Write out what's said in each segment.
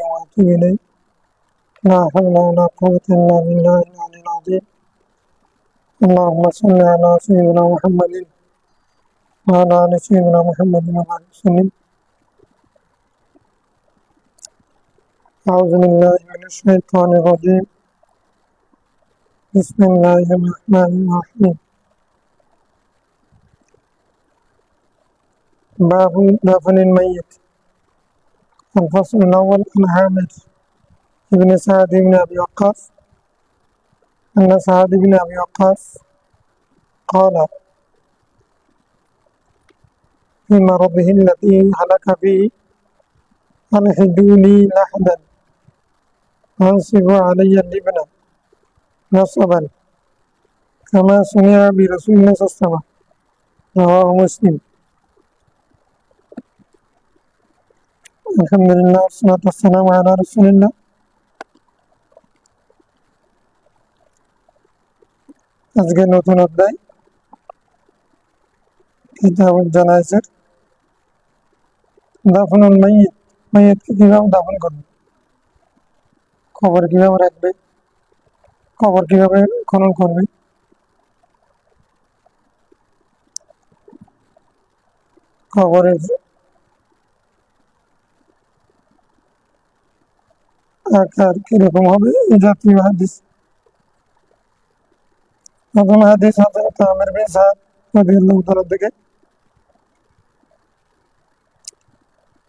وأتوب إليه لا حول ولا قوة إلا بالله العلي العظيم اللهم صل على سيدنا محمد وعلى آل سيدنا محمد وبارك وسلم أعوذ بالله من الشيطان الرجيم بسم الله الرحمن الرحيم باب دفن الميت الفصل الأول عن عامر بن سعد بن أبي وقاص أن سعد بن أبي وقاص قال في مرضه الذي هلك فيه ألحدوا لي لحدا وانصبوا علي اللبن نصبا كما سمع برسول الله صلى الله عليه وسلم رواه مسلم الحمد لله والصلاة والسلام على رسول الله আজকে নতুন অধ্যায় কিতাবুল জানাইজের দাফনুল মাইয়িত মাইয়িতকে কিভাবে দাফন করবে কবর কিভাবে রাখবে কবর কিভাবে খনন করবে কবরের আকার কিরকম হবে এই জাতীয় হাদিস প্রথম হাদিস হযরত আমির বিন সাদ রাদিয়াল্লাহু তাআলা থেকে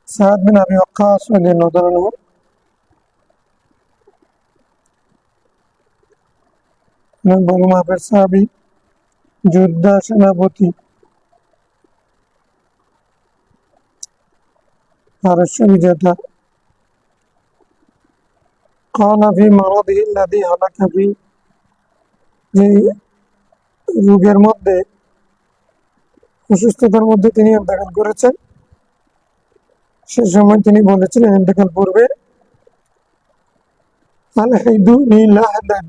সাদ বিন আবি ওয়াক্কাস রাদিয়াল্লাহু তাআলা বড় মাপের সাহাবী যোদ্ধা সেনাপতি পারস্য বিজেতা قال في مرضه الذي هلك فيه যে রোগের মধ্যে অসুস্থতার মধ্যে তিনি ইন্তেকাল করেছেন সে সময় তিনি বলেছিলেন ইন্তেকাল পূর্বে আলহিদুনি লাহদান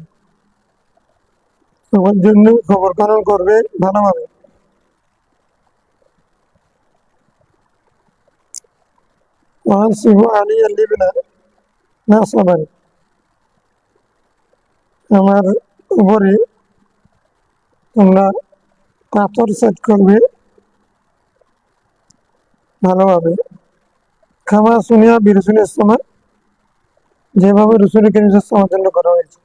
আমার জন্য খবর খনন করবে ভালোভাবে ওয়ানসিবু আলাইয়া লিবনা নাসাবান আমার উপরে তোমরা পাথর সেট করবে ভালোভাবে খামা শুনিয়া বিরসুল ইসলাম যেভাবে রসুল করিম সাল্লাল্লাহু জন্য করা হয়েছে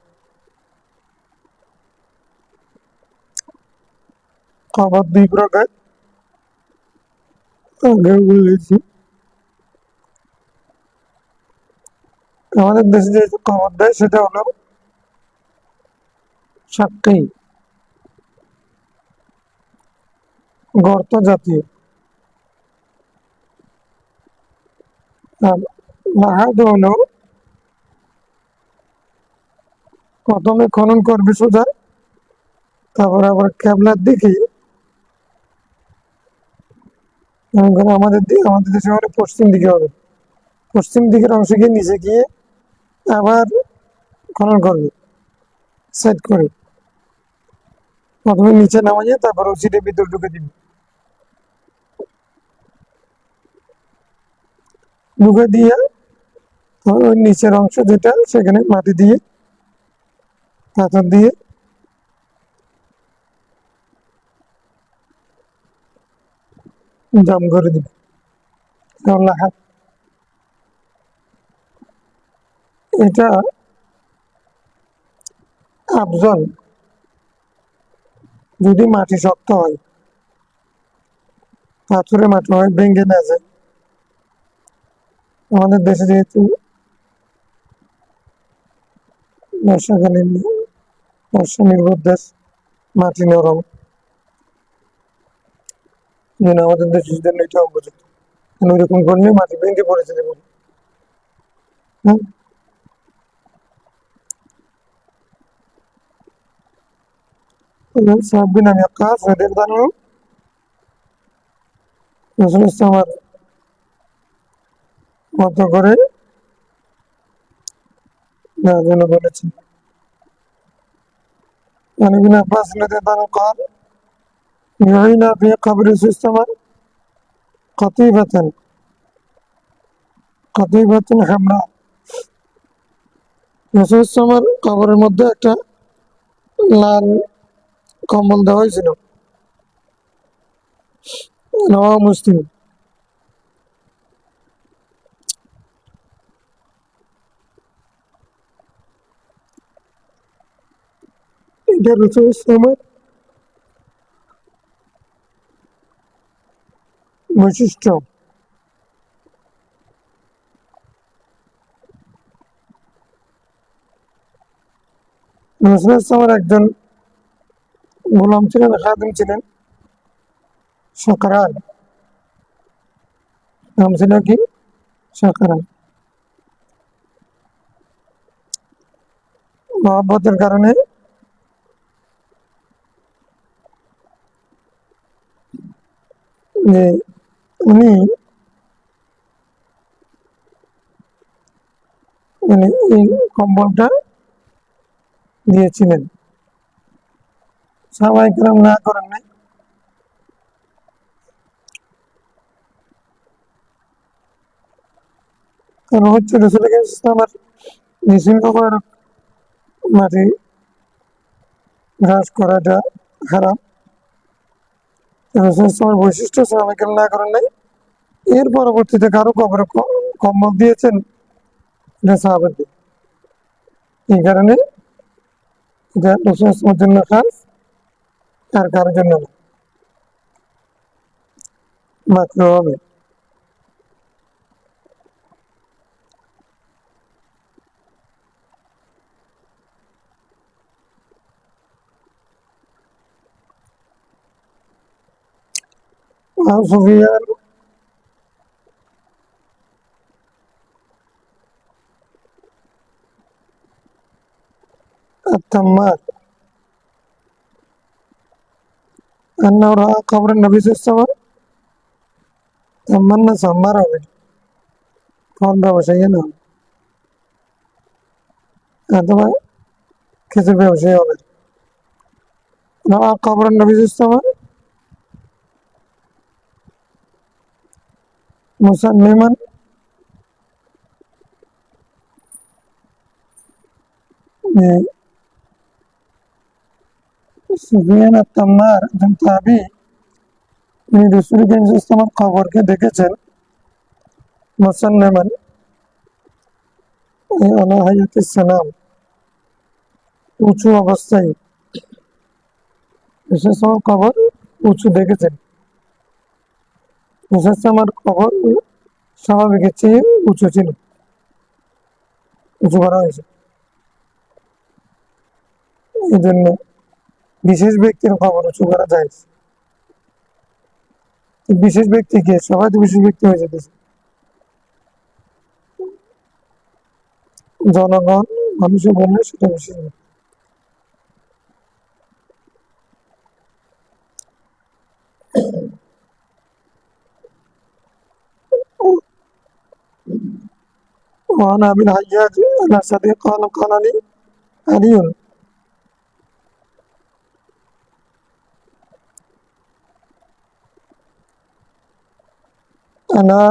কবর দুই প্রকার আগে বলেছি আমাদের দেশে যে কবর দেয় সেটা হলো সাতটি গর্ত জাতীয় আর লাহাদ হলো প্রথমে খনন করবে সোজা তারপর আবার কেবলার দিকে আমাদের দেশে হলে পশ্চিম দিকে হবে পশ্চিম দিকের অংশে গিয়ে নিচে গিয়ে আবার খনন করবে সেট করে প্রথমে নিচে নামাইয়ে তারপর ওসিদের ভিতর ঢুকে দিবে ঢুকে দিয়ে ওই নিচের অংশ যেটা সেখানে মাটি দিয়ে পাথর দিয়ে জাম করে দিবে লাহাদ এটা আফজল যদি মাটি শক্ত হয় পাথরে মাটি হয় ভেঙে না যায় আমাদের দেশে যেহেতু বর্ষাকালীন বর্ষা নির্ভর দেশ মাটি নরম আমাদের দেশের জন্য এটা উপযুক্ত ওইরকম করলে মাটি ভেঙে পড়ে যেতে পারে হ্যাঁ সাদ বিন আবি ওয়াক্কাস রাদিয়াল্লাহু আনহু রাসূল সাল্লাল্লাহু আলাইহি মতো করে না যেন বলেছেন عن ابن عباس رضي الله عنه قال يعين في قبر سيستمر قطيفة حمراء রাসূল ইসলামের কবরের মধ্যে একটা লাল কম্বল দেওয়া হয়েছিল, রাওয়াহু মুসলিম। এটা রাসূল ইসলামের বৈশিষ্ট্য। রাসূল ইসলামের একজন গোলাম ছিলেন, খাদিম ছিলেন, সাকরান। নাম ছিল কি? সাকরান। মহব্বতের কারণে যে উনি মানে এই কম্বলটা দিয়েছিলেন। সাহাবায়ে কেরাম না করেন নাই। কারণ হচ্ছে রাসূল ইসলামের নিষিদ্ধ করার মাটি গ্রাস করাটা হারাম। রাসূল ইসলামের বৈশিষ্ট্য সাহাবায়ে কেরাম না করেন নাই। এর পরবর্তীতে কারো কবরে কম্বল দিয়েছেন, এটা সাহাবাদের। এই কারণে এটা রাসূল ইসলামের জন্য খাস, আর কারোর জন্য না, মাকরুহ হবে। আর সুফিয়ান التمار أنه رأى قبر النبي صلى الله عليه وسلم تمنى سمار হবে, কোন ব্যবসায়ী না, অথবা কিছু ব্যবসায়ী হবে। رأى قبر النبي صلى الله عليه وسلم مسلما সুফিয়ান আত-তাম্মার একজন তাবী, তিনি রাসূল করিম সাল্লাল্লাহু আলাইহি ওয়াসাল্লামের কবরকে দেখেছেন মুসান্নামান আলা হায়াতিস সালাম, উঁচু অবস্থায়। রাসূল সাল্লাল্লাহু আলাইহি ওয়াসাল্লামের কবর উঁচু দেখেছেন। রাসূল সাল্লাল্লাহু আলাইহি ওয়াসাল্লামের কবর স্বাভাবিকের চেয়ে উঁচু ছিল, উঁচু করা হয়েছে। এই জন্য বিশেষ ব্যক্তির কবর উঁচু করা যায়। বিশেষ ব্যক্তিকে সবাই তো বিশেষ ব্যক্তি হয়ে যেতেছে, জনগণ মানুষে বললে সেটা বিশেষ ব্যক্তি। وعن أبي الحجاج الأسدي قال قال لي علي ألا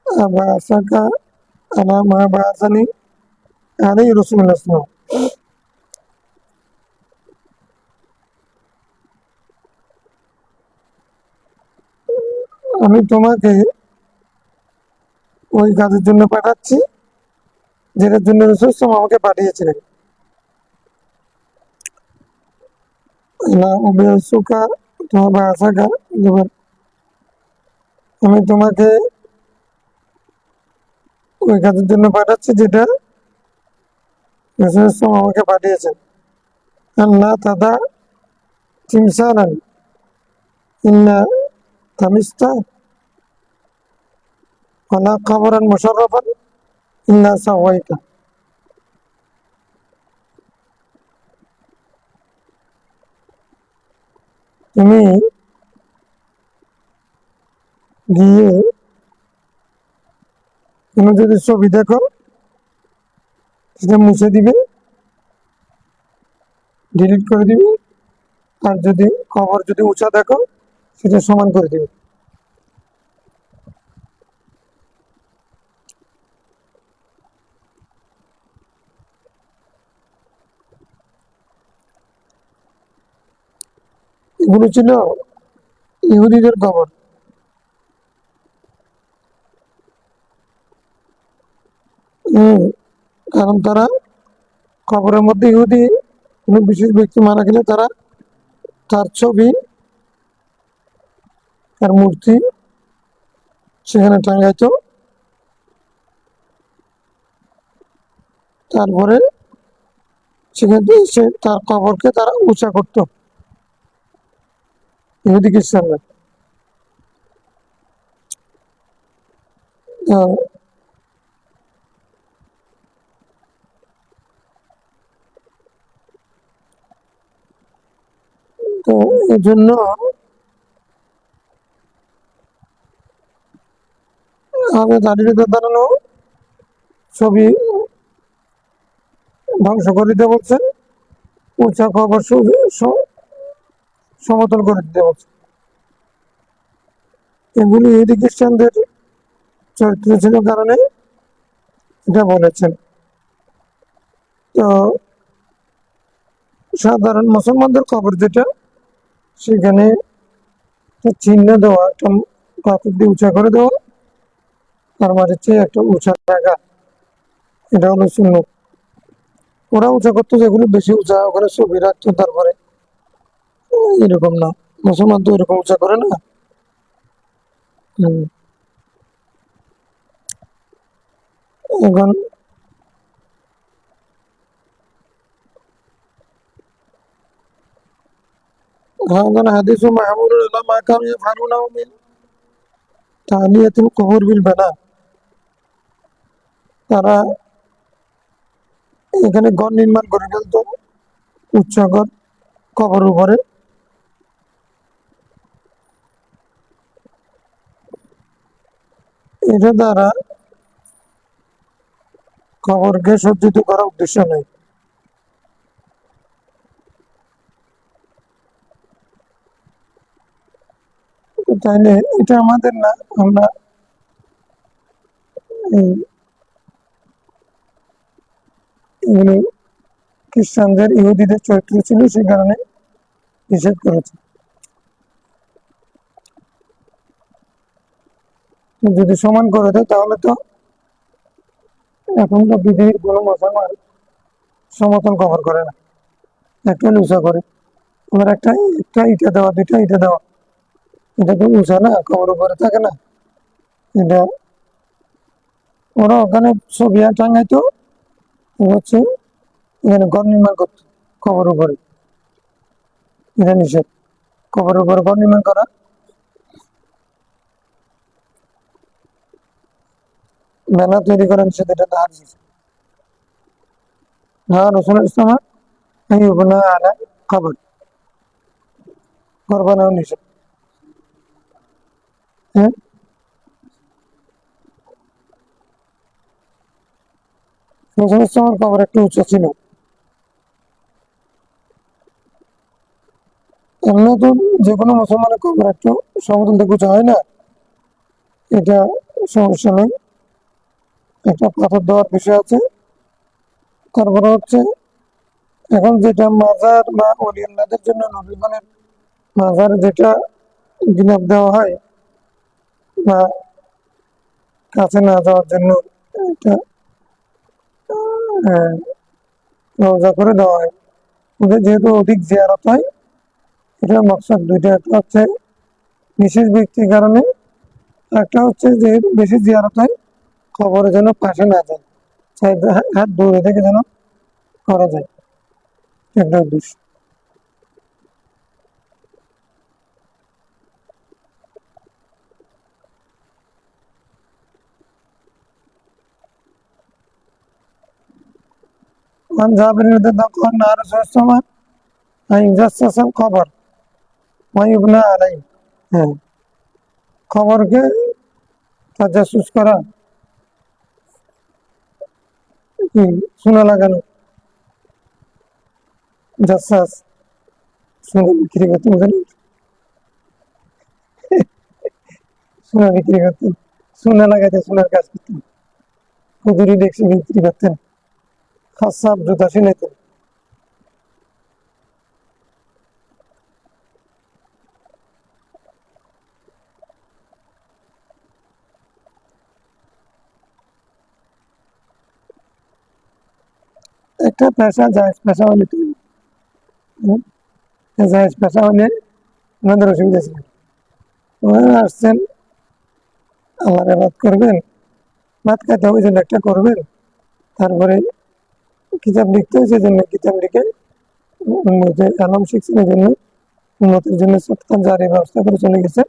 أبعثك على ما بعثني عليه رسول الله صلى الله عليه وسلم। আমি তোমাকে ওই কাজের জন্য পাঠাচ্ছি যেটার জন্য রাসূল সাল্লাল্লাহু আলাইহি ওয়াসাল্লাম আমাকে পাঠিয়েছিলেন। আলা উবাইসুকা তোমার বাসাকা, আমি তোমাকে ওই কাজের জন্য পাঠাচ্ছি যেটা রাসূল সাল্লাল্লাহু আলাইহি ওয়াসাল্লাম আমাকে পাঠিয়েছেন। আল্লাহ তাদা তিমসালান ইল্লা তামিস্তা ওয়ালা কবরান মুশাররাফান ইল্লা সাওয়াইতা। তুমি গিয়ে কোনো যদি ছবি দেখো সেটা মুছে দিবে, ডিলিট করে দিবে। আর যদি কবর যদি উঁচা দেখো সেটা সমান করে দিবে। এগুলো ছিল ইহুদিদের কবর। হম, কারণ তারা কবরের মধ্যে ইহুদি কোনো বিশেষ ব্যক্তি মারা গেলে তারা তার ছবি, তার মূর্তি সেখানে টাঙ্গাইতো। তারপরে সেখান থেকে সে তার কবরকে তারা উঁচা করতো, ইহুদি খ্রিস্টানরা। আহ, তো এই জন্য আমাদের দাঁড়িয়ে দাঁড়ানো ছবি ধ্বংস করে দিতে বলছে, উঁচা কবর সমতল করে দিতে বলছে। এগুলি ইহুদি খ্রিস্টানদের চরিত্র ছিল কারণে এটা বলেছেন। তো সাধারণ মুসলমানদের কবর যেটা, সেখানে চিহ্ন দেওয়া, একটা পাথর দিয়ে উঁচা করে দেওয়া, তার মাঝে চেয়ে একটা উঁচা জায়গা, এটা হলো সুন্নত। ওরা উঁচা করতো যেগুলো বেশি উঁচা, ওখানে ছবি রাখতো। তারপরে এরকম না, মুসলমান তো এরকম উঁচা করে না। হম, এখন هذا الحديث محمول على ما كانوا يفعلونه من تعلية القبور بالبناء। তারা এখানে ঘর নির্মাণ করে ফেলতো, উচ্চ ঘর কবর উপরে। এটা দ্বারা কবরকে সজ্জিত করার উদ্দেশ্য নেই। তাইলে এটা আমাদের না, আমরা এগুলি খ্রিস্টানদের ইহুদিদের চরিত্র ছিল, সে কারণে নিষেধ করেছে। যদি সমান করে দেয় তাহলে তো এখন তো পৃথিবীর কোনো মুসলমান সমতল কবর করে না, একটা উঁচা করে। ওদের একটা একটা ইটা দেওয়া, দুইটা ইটা দেওয়া, এটা তো উঁচা না, কবর উপরে থাকে না। এটা ওরা ওখানে ছবি টাঙ্গাইতো, হচ্ছে এখানে ঘর নির্মাণ করতো কবর উপরে। এটা নিষেধ, কবর উপরে ঘর নির্মাণ করা। মেলা তৈরি করা নিষেধ, এটা না হাদিস। হ্যাঁ, রসুল ইসলাম আইয়ুবনা আলা কবর, ঘর বানানো নিষেধ। হ্যাঁ, রসুল ইসলামের কবর একটু উঁচু ছিল। এমনি তো যে কোনো মুসলমানের কবর একটু সমতল থেকে উঁচু হয় না, এটা সমস্যা নেই। একটা পাথর দেওয়ার বিষয় আছে। তারপরে হচ্ছে এখন যেটা মাজার বা ওলিয়াল্লাদের জন্য নবীগণের মাজার যেটা গিলাপ দেওয়া হয়, বা কাছে না যাওয়ার জন্য এটা রওজা করে দেওয়া হয়। ওদের যেহেতু অধিক জিয়ারত হয়, এটা মকসদ দুইটা, একটা হচ্ছে বিশেষ ব্যক্তির কারণে, একটা হচ্ছে যেহেতু বেশি জিয়ারত হয়, খবরে যেন পাশে না যায়, চাই হাত দূরে থেকে যেন করা যায়, একটা উদ্দেশ্য। عن جابر رضي الله عنه أن الرسول صلى الله عليه وسلم أن يجسس القبر ويبنى عليه। হ্যাঁ, খবরকে তাজাসুস করা, সোনা লাগানো, জাসাস, সোনা বিক্রি করতেন, জানেন? সোনা বিক্রি করতেন, সোনা লাগাইতে সোনার কাজ করতেন, কুদুরি দেখছি বিক্রি করতেন, খাসাব জুতা সিলাইতেন। একটা পেশা জায়েজ পেশা হলে তুমি জায়েজ পেশা হলে ওনাদের অসুবিধা ছিল। ওনারা আসছেন আল্লাহর ইবাদত করবেন, ভাত খাইতে হবে জন্য একটা করবেন, তারপরে কিতাব লিখতে হয়েছে জন্য কিতাব লিখে উম্মতের আলম শিখছেন এই জন্য উম্মতের জন্য সৎকার জারি ব্যবস্থা করে চলে গেছে।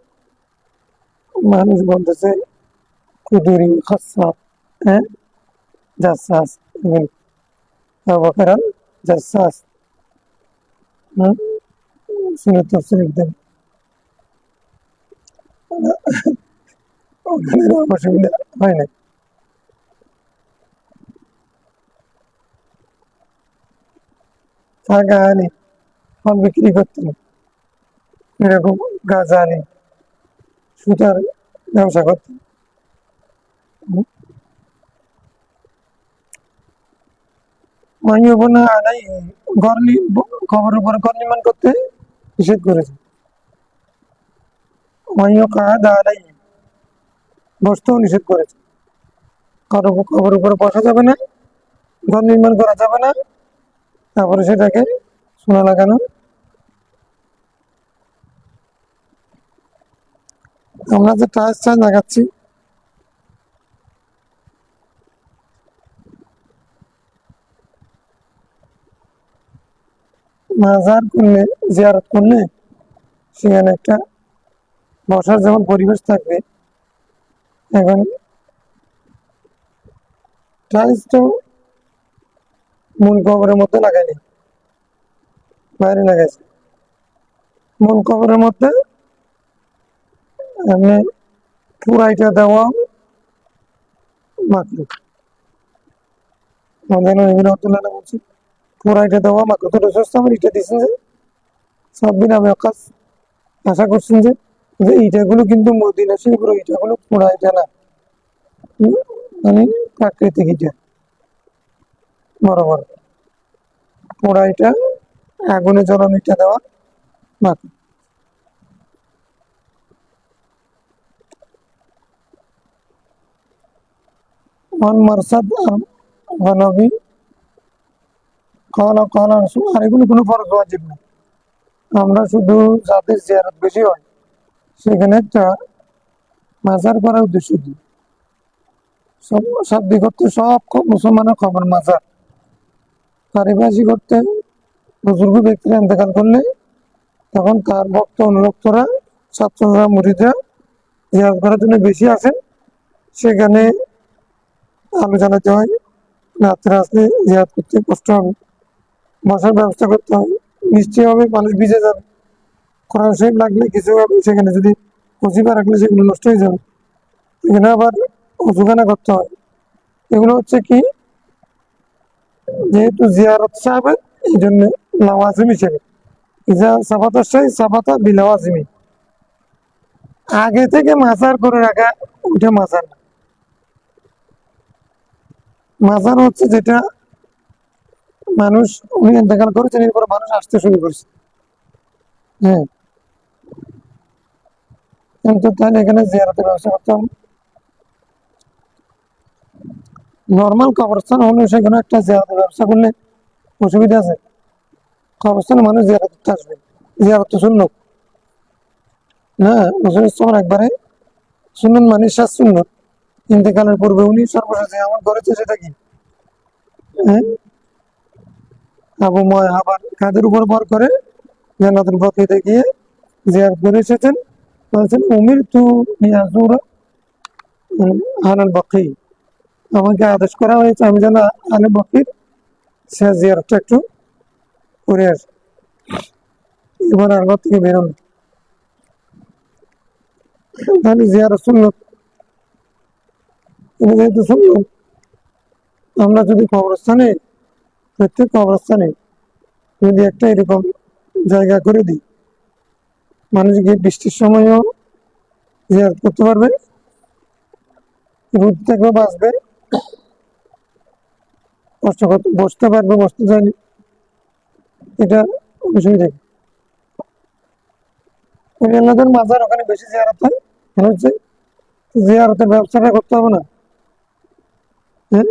মানুষ বলতেছে কুদুরি খাসা, হ্যাঁ, জাসাস, আবু বকর জাসাস, শুনে তফসির দেন। ওখানে অসুবিধা হয় না। টাকা আনি ফল বিক্রি করতেন, এরকম গাছ আনি সুতার ব্যবসা করতেন। মাইয়বনা আলাই ঘর খবরের উপর ঘর নির্মাণ করতে নিষেধ করেছে। মাইয় কাদা আলাই বসতেও নিষেধ করেছে। কারো খবর উপরে বসা যাবে না, ঘর নির্মাণ করা যাবে না, তারপরে সেটাকে সোনা লাগানো। আমরা যে টাইলস চাই লাগাচ্ছি, মাজার করলে জিয়ারত করলে সেখানে একটা বসার যেমন পরিবেশ থাকবে, এখন টাইলস তো মূল কবরের মধ্যে লাগাইনি, বাইরে লাগাইছে। মূল কবরের মধ্যে এমনি পুরাইটা দেওয়া মাকরুহ। আমাদের নবী রাহমাতুল্লাহ আলাইহি বলছেন পুরাইটা দেওয়া মাকরুহ। তো রাসূল সাল্লাল্লাহু আলাইহি ওয়াসাল্লাম এটা দিয়েছেন যে সাব্বিন আবু ওয়াক্কাস আশা করছেন যে যে ইটাগুলো কিন্তু মদিনা শরীফের ইটাগুলো পুরাইটা না, মানে প্রাকৃতিক ইটা, বরাবর পোড়াইটা আগুনে জ্বলানো ইটা দেওয়া মাকরুহ। ওয়ান মারসাদ গনবী কলা কলা রাসূল, আর এগুলো কোনো ফরজ ওয়াজিব না। আমরা শুধু যাদের জিয়ারত বেশি হয় সেখানে একটা মাজার করার উদ্দেশ্য দিই। সব সব দিক করতে সব মুসলমানের খবর মাজার পারিভাষিক করতে বুজুর্গ ব্যক্তিরা ইন্তেকাল করলে তখন তার ভক্ত অনুরক্তরা ছাত্ররা মুরিদরা জিয়ারত করার জন্য বেশি আসে। সেখানে আলো জ্বালাতে হয়, রাত্রে আসলে জিয়ারত করতে কষ্ট হবে, বসার ব্যবস্থা করতে হবে, বৃষ্টি হবে, মানুষ ভিজে যাবে, কোরআন শরীফ লাগলে কিছু হবে, সেখানে যদি কচিপা রাখলে সেগুলো নষ্ট হয়ে যাবে, এখানে আবার অজুখানা করতে হয়। এগুলো হচ্ছে কি, যেহেতু জিয়ারত সাহাবের এই জন্য লাওয়াজিম হিসেবে ইজা সাফাতা শাই সাফাতা বিলাওয়াজিমি, আগে থেকে মাজার করে রাখা ওটা মাজার না। মাজার হচ্ছে যেটা মানুষ উনি ইন্তেকাল করেছেন এরপর মানুষ আসতে শুরু করছে, হ্যাঁ, কিন্তু তাহলে এখানে জিয়ারতের ব্যবস্থা করতে হবে। নর্মাল কবরস্থান হলে সেখানে একটা জিয়ারতের ব্যবস্থা করলে অসুবিধা আছে? কবরস্থানে মানুষ জিয়ারত করতে আসবে, জিয়ারত তো সুন্নত না, রাসূল ইসলাম একবারে সুন্নত মানে শেষ সুন্নত। ইন্তেকালের পূর্বে উনি সর্বশেষ যে আমল করেছে সেটা কি, হ্যাঁ, আবু আবার কাদের উপর ভর করে জান্নাতুল বাকিতে গিয়ে জিয়ারত করে এসেছেন। বলছেন উমির তু ইয়াজুরা আলাল বাকি, আমাকে আদেশ করা হয়েছে আমি যেন আলে বাকির শেষ জিয়ারতটা একটু করে আসি, এবার আর ঘর থেকে বেরোন। তাহলে জিয়ারত সুন্নত, যেহেতু সুন্নত আমরা যদি কবরস্থানে প্রত্যেক কবরস্থানে যদি একটা এরকম জায়গা করে দিই, মানুষ গিয়ে বৃষ্টির সময়ও জিয়ারত করতে পারবে, রোদ থেকেও বাঁচবে, কষ্ট করতে বসতে পারবে, বসতে চাইলে, এটা অসুবিধা কি? আল্লাহদের মাজার ওখানে বেশি জিয়ারত হয়, মনে হচ্ছে জিয়ারতের ব্যবসাটা করতে হবে না, হ্যাঁ,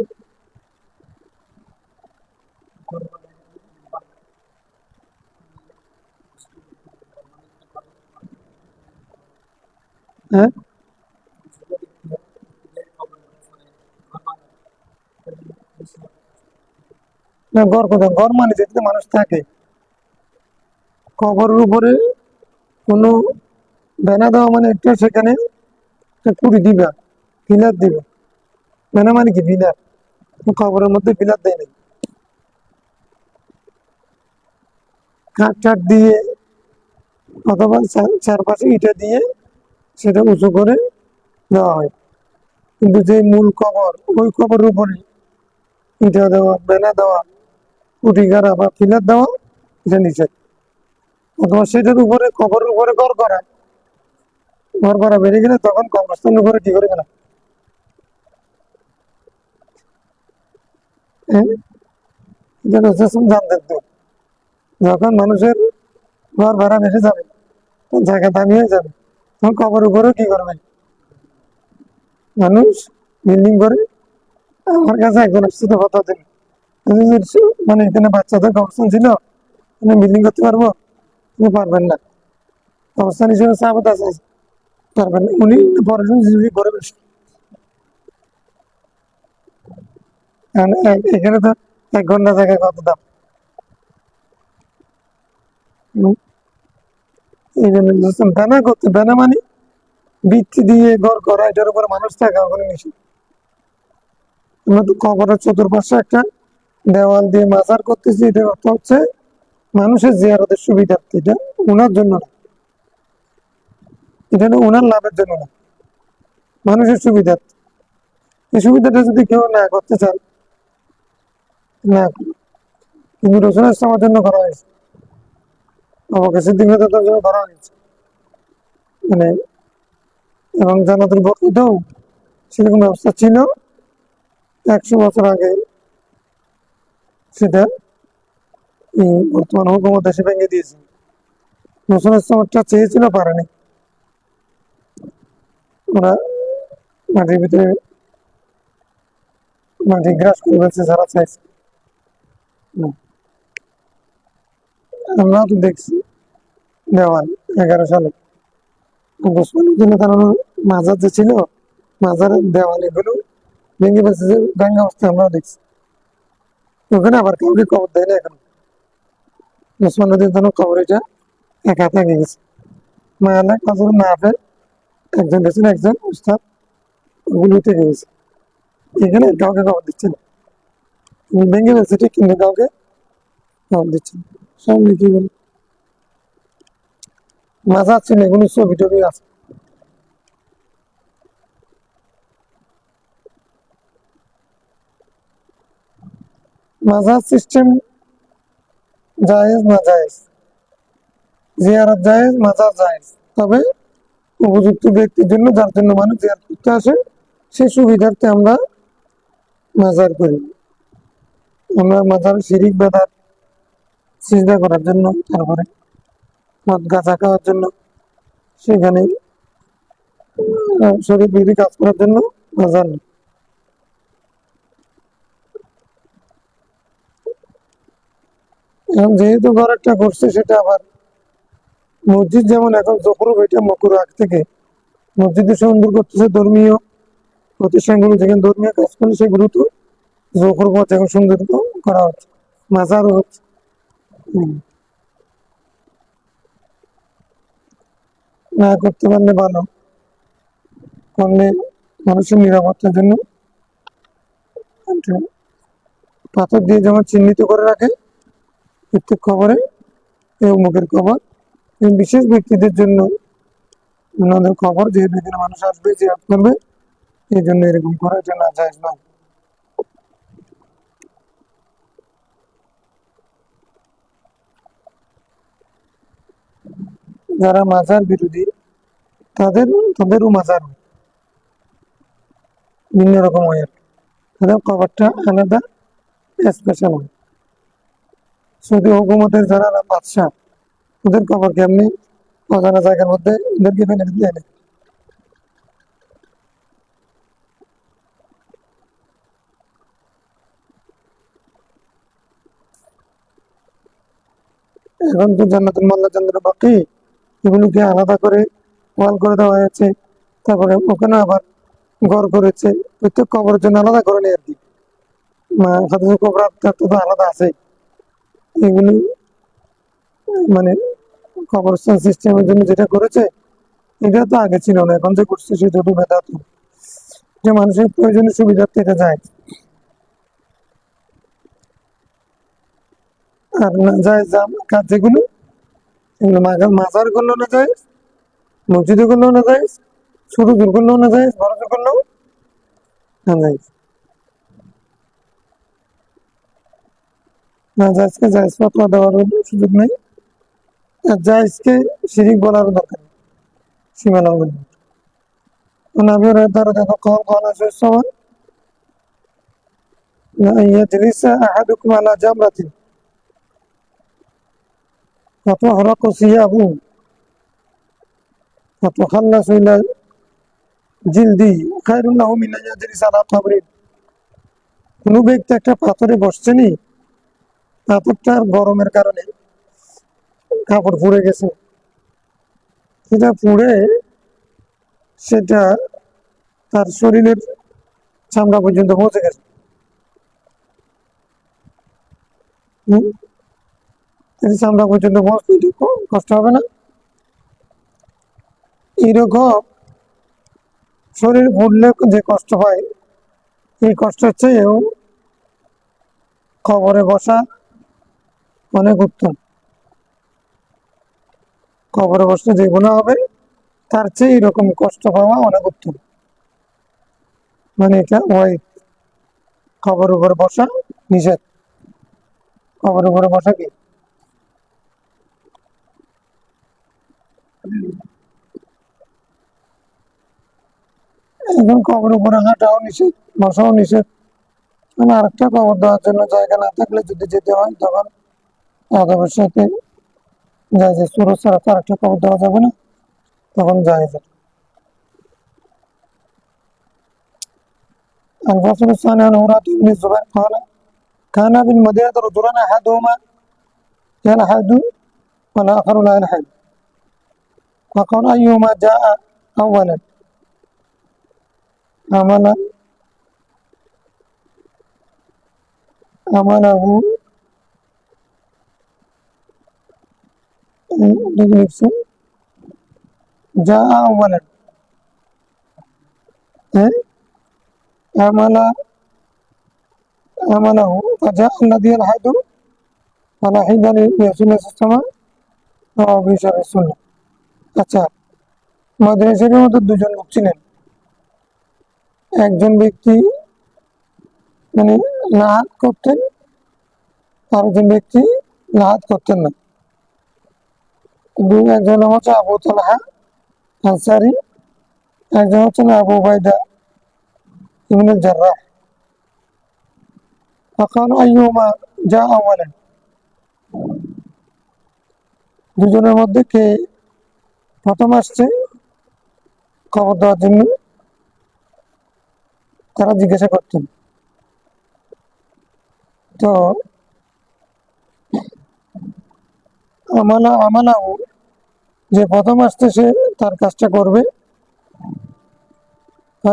হ্যাঁ, না ঘর কোথায়, ঘর মানে যেখানে মানুষ থাকে। কবরের উপরে কোনো বেনা দেওয়া মানে একটা সেখানে একটা কুড়ি দিবা, পিলার দিবা। বেনা মানে কি পিলার, কবরের মধ্যে পিলার দেয় নাই, কাঠ টাট দিয়ে অথবা চারপাশে ইটা দিয়ে সেটা উঁচু করে দেওয়া হয়। কিন্তু যে মূল কবর, ওই কবরের উপরে ইটা দেওয়া, বেনা দেওয়া, কুটি গাড়া বা পিলার দেওয়া, এটা নিষেধ। অথবা সেটার উপরে, কবরের উপরে ঘর করা বেড়ে গেলে তখন কবরস্থানের উপরে কি করে গেলাম। এটা জানতেন তো, যখন মানুষের ঘর ভাড়া বেড়ে যাবে, জায়গা দামি হয়ে যাবে, তখন কবর উপরেও কি করবে মানুষ, বিল্ডিং করে। আমার কাছে একজন আসছে তো কথা দিন, মানে এখানে বাচ্চাদের কবরস্থান ছিল, এখানে বিল্ডিং করতে পারবো, তিনি পারবেন না, কবরস্থান হিসেবে চাপত আছে, পারবেন না উনি, পড়াশোনা করে বসে। এখানে তো 1 ঘন্টা জায়গায় কত দাম। উম, এই জন্য বেনা করতে, বেনা মানে ভিত্তি দিয়ে ঘর করা, এটার উপরে মানুষ থাকা ওখানে নিষেধ। আমরা তো কবরের চতুর্পাশে একটা দেওয়াল দিয়ে মাজার করতেছি, এটা অর্থ হচ্ছে মানুষের জিয়ারতের সুবিধার্থে, এটা ওনার জন্য না, এটা হলো ওনার লাভের জন্য না, মানুষের সুবিধার্থে। এই সুবিধাটা যদি কেউ না করতে চান, না করুন। কিন্তু রসুল ইসলামের জন্য করা হয়েছে, আমাকে সিদ্দিকের জন্য করা হয়েছে, মানে এবং জান্নাতুল বকীতেও সেরকম ব্যবস্থা ছিল 100 বছর আগে। সেটা বর্তমান হুকুমত এসে ভেঙে দিয়েছে। রসুল ইসলামটা চেয়েছিল, পারেনি। ওরা মাটির ভিতরে মাটি গ্রাস করে ফেলছে যারা চাইছে। আমরাও তো দেখছি দেওয়াল 11 সালে ওসমানীর জন্য, কারণ মাজার যে ছিল, মাজারের দেওয়াল এগুলো ভেঙে ফেলছে, যে ভাঙা অবস্থা আমরাও দেখছি। ওখানে আবার কাউকে কবর দেয় না এখন, ওসমান নদীর জন্য কবর এটা একা থেকে গেছে। মায়ালা কাজল না ফের একজন গেছেন, একজন উস্তাদ, ওগুলো থেকে গেছে। এখানে কাউকে কবর দিচ্ছে না, ভেঙে ফেলছে ঠিক, কিন্তু কাউকে কবর দিচ্ছে না। সামনে কি বলে মাজার ছিল, এগুলো ছবি টবি আছে। মাজার সিস্টেম জায়েজ না জায়েজ, জিয়ারত জায়েজ, মাজার জায়েজ, তবে উপযুক্ত ব্যক্তির জন্য, যার জন্য মানুষ জিয়ারত করতে আসে, সেই সুবিধার্থে আমরা মাজার করি। আমরা মাজার শিরিক বেদাত সিজদা করার জন্য, তারপরে মদ গাঁজা খাওয়ার জন্য, সেখানে শরীর বিধি কাজ করার জন্য মাজার নেই। এখন যেহেতু ঘর একটা করছে, সেটা আবার মসজিদ যেমন এখন জকরুফ, এটা মকরু আগ থেকে মসজিদে সুন্দর করতেছে, ধর্মীয় প্রতিষ্ঠানগুলো যেখানে ধর্মীয় কাজ করে সেগুলো তো জকরুফ এখন সুন্দর করা হচ্ছে, মাজারও হচ্ছে। হম, না করতে পারলে ভালো, করলে মানুষের নিরাপত্তার জন্য একটা পাথর দিয়ে যেমন চিহ্নিত করে রাখে প্রত্যেক খবরে, এই অমুকের খবর, এই বিশেষ ব্যক্তিদের জন্য ওনাদের খবর, যে এখানে মানুষ আসবে, জিয়ারত করবে, এই জন্য এরকম করা, এটা না জায়েজ নয়। যারা মাজার বিরোধী, তাদের তাদেরও মাজার ভিন্ন রকম হয় আর কি। তাদের কবরটা আলাদা, স্পেশাল হয়। সৌদি হুকুমতের যারা বাদশাহ, ওদের কবর কেমনি অজানা জায়গার মধ্যে ওদেরকে ফেলে দিয়ে দেয়। এখন তো জান্নাতুল মোল্লা, জান্নাতুল বাকি, এগুলোকে আলাদা করে ওয়াল করে দেওয়া হয়েছে, তারপরে ওখানে আবার ঘর করেছে, প্রত্যেক কবরের জন্য আলাদা করে নেই আর কি। হাদিসে কোবরা তো আলাদা আছে। এগুলি মানে কবরস্থান সিস্টেমের জন্য যেটা করেছে, এটা তো আগে ছিল না, এখন যে করছে সেটা তো বেদাত, যে মানুষের প্রয়োজনীয় সুবিধার্থে এটা যায়। আর না যায় কাজ যেগুলো, এগুলো মাজার করলেও না যায়, মসজিদে করলেও না যায়, ছোট জোর করলেও না যায়, বড় জোর করলেও না যায়। না জায়েজকে জায়েজ ফতোয়া দেওয়ার সুযোগ নেই, আর জায়েজকে শিরিক বলার দরকার নেই, সীমা লঙ্ঘন। ونبي هريرة قال قال صلى الله عليه وسلم أن يجلس أحدكم على جمرة فتحرق ثيابه فتخلص إلى جلدي خير له من أن يجلس على قبر। কোনো ব্যক্তি একটা পাথরে বসছেনি, পাথরটার গরমের কারণে কাপড় পুড়ে গেছে, সেটা পুড়ে সেটা তার শরীরের চামড়া পর্যন্ত পৌঁছে গেছে। চামড়া পর্যন্ত পৌঁছতে কষ্ট হবে না? এইরকম শরীর পুড়লে যে কষ্ট হয়, এই কষ্ট হচ্ছে কবরে বসা অনেক উত্তম। কবরে বসলে যে গুনাহ হবে তার চেয়ে এরকম কষ্ট পাওয়া অনেক উত্তম। মানে এটা ওই কবর উপরে বসা নিষেধ। কবর উপরে বসা কি এখন কবর উপরে হাঁটাও নিষেধ, বসাও নিষেধ। মানে আরেকটা কবর দেওয়ার জন্য জায়গা না থাকলে যদি যেতে হয়, তখন আদবের সাথে যায়, যে সুরজ ছাড়া তো আরেকটা কবর দেওয়া যাবে না, তখন যায়। الفصل الثاني عن عروة بن الزبير قال كان بالمدينة رجلان أحدهما يلحد والآخر لا يلحد، فقال أيهما جاء أولا عمله جاء أولا عمله فجاء الذي يلحد فلحد لرسول الله صلى الله عليه وسلم وهو في شر السنة। আচ্ছা, মাদ্রাসার মধ্যে দুজন লোক ছিলেন। একজন ব্যক্তি মানে লাহাত করতেন, আরেকজন ব্যক্তি লাহাত করতেন না। একজন হচ্ছে আবু তালহা আনসারী, একজন হচ্ছেন আবু উবাইদা ইবনুল জাররাহ। فقالوا أيهما جاء أولا, দুজনের মধ্যে কে প্রথম আসছে খবর দেওয়ার জন্য তারা জিজ্ঞাসা করতেন। তো আমালাও, যে প্রথম আসছে সে তার কাজটা করবে।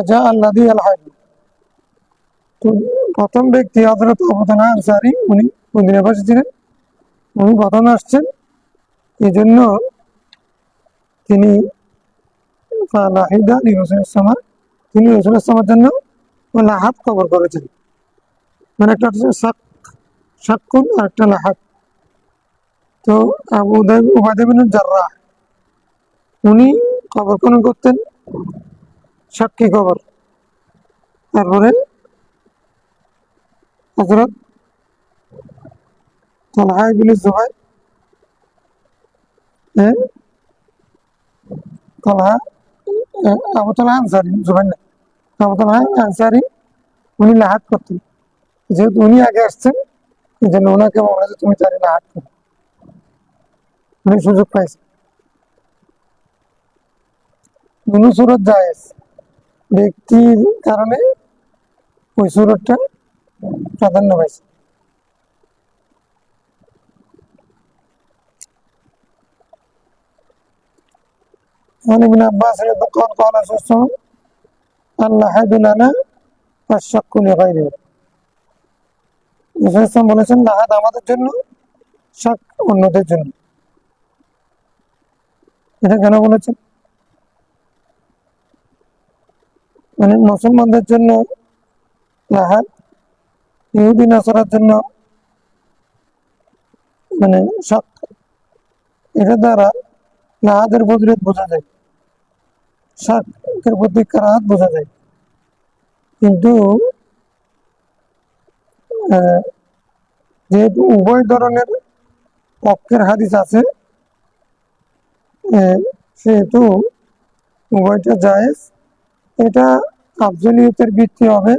যা আল্লাহ দিয়ে আল্লাহ, তো প্রথম ব্যক্তি হযরত আবু তালহা আনসারী, উনি মদিনায় বসে ছিলেন, উনি প্রথমে আসছেন, এই জন্য তিনি তিনি রাসূল ইসলামের জন্য লাহাত কবর করেছেন। মানে একটা হচ্ছে সাক্কুন আর একটা লাহাত। তো আবু উবাইদা বিন জাররাহ উনি কবর খনন করতেন, সাক্ষী কবর। তারপরে হযরত তালহা ইবনে জুবাইর, তালহা আবু তালহা আনসারী, জুবাইর না, আবু তালহা আনসারী, উনি লাহাত করতেন। যেহেতু উনি আগে আসছেন, এই জন্য ওনাকে বলা যে তুমি তার লাহাত করো, উনি সুযোগ পাইছেন। কোন সুরত জায়েজ, ব্যক্তির কারণে ওই সুরতটা প্রাধান্য পাইছে। عن ابن عباس رضي الله عنه قال صلى الله عليه وسلم اللحد لنا والشق لغيرنا রাসূল সাল্লাল্লাহু বলেছেন লাহাদ আমাদের জন্য শাক অন্যদের জন্য এটা কেন বলেছেন মানে মুসলমানদের জন্য লাহাদ ইহুদি নাসারার জন্য মানে শাক এটা দ্বারা লাহাদের ফজিলত বোঝা যায় শাকের প্রতি কারাহাত বোঝা যায় কিন্তু যেহেতু উভয় ধরনের পক্ষের হাদিস আছে সেহেতু উভয়টা জায়েজ এটা আফজলিয়তের ভিত্তি হবে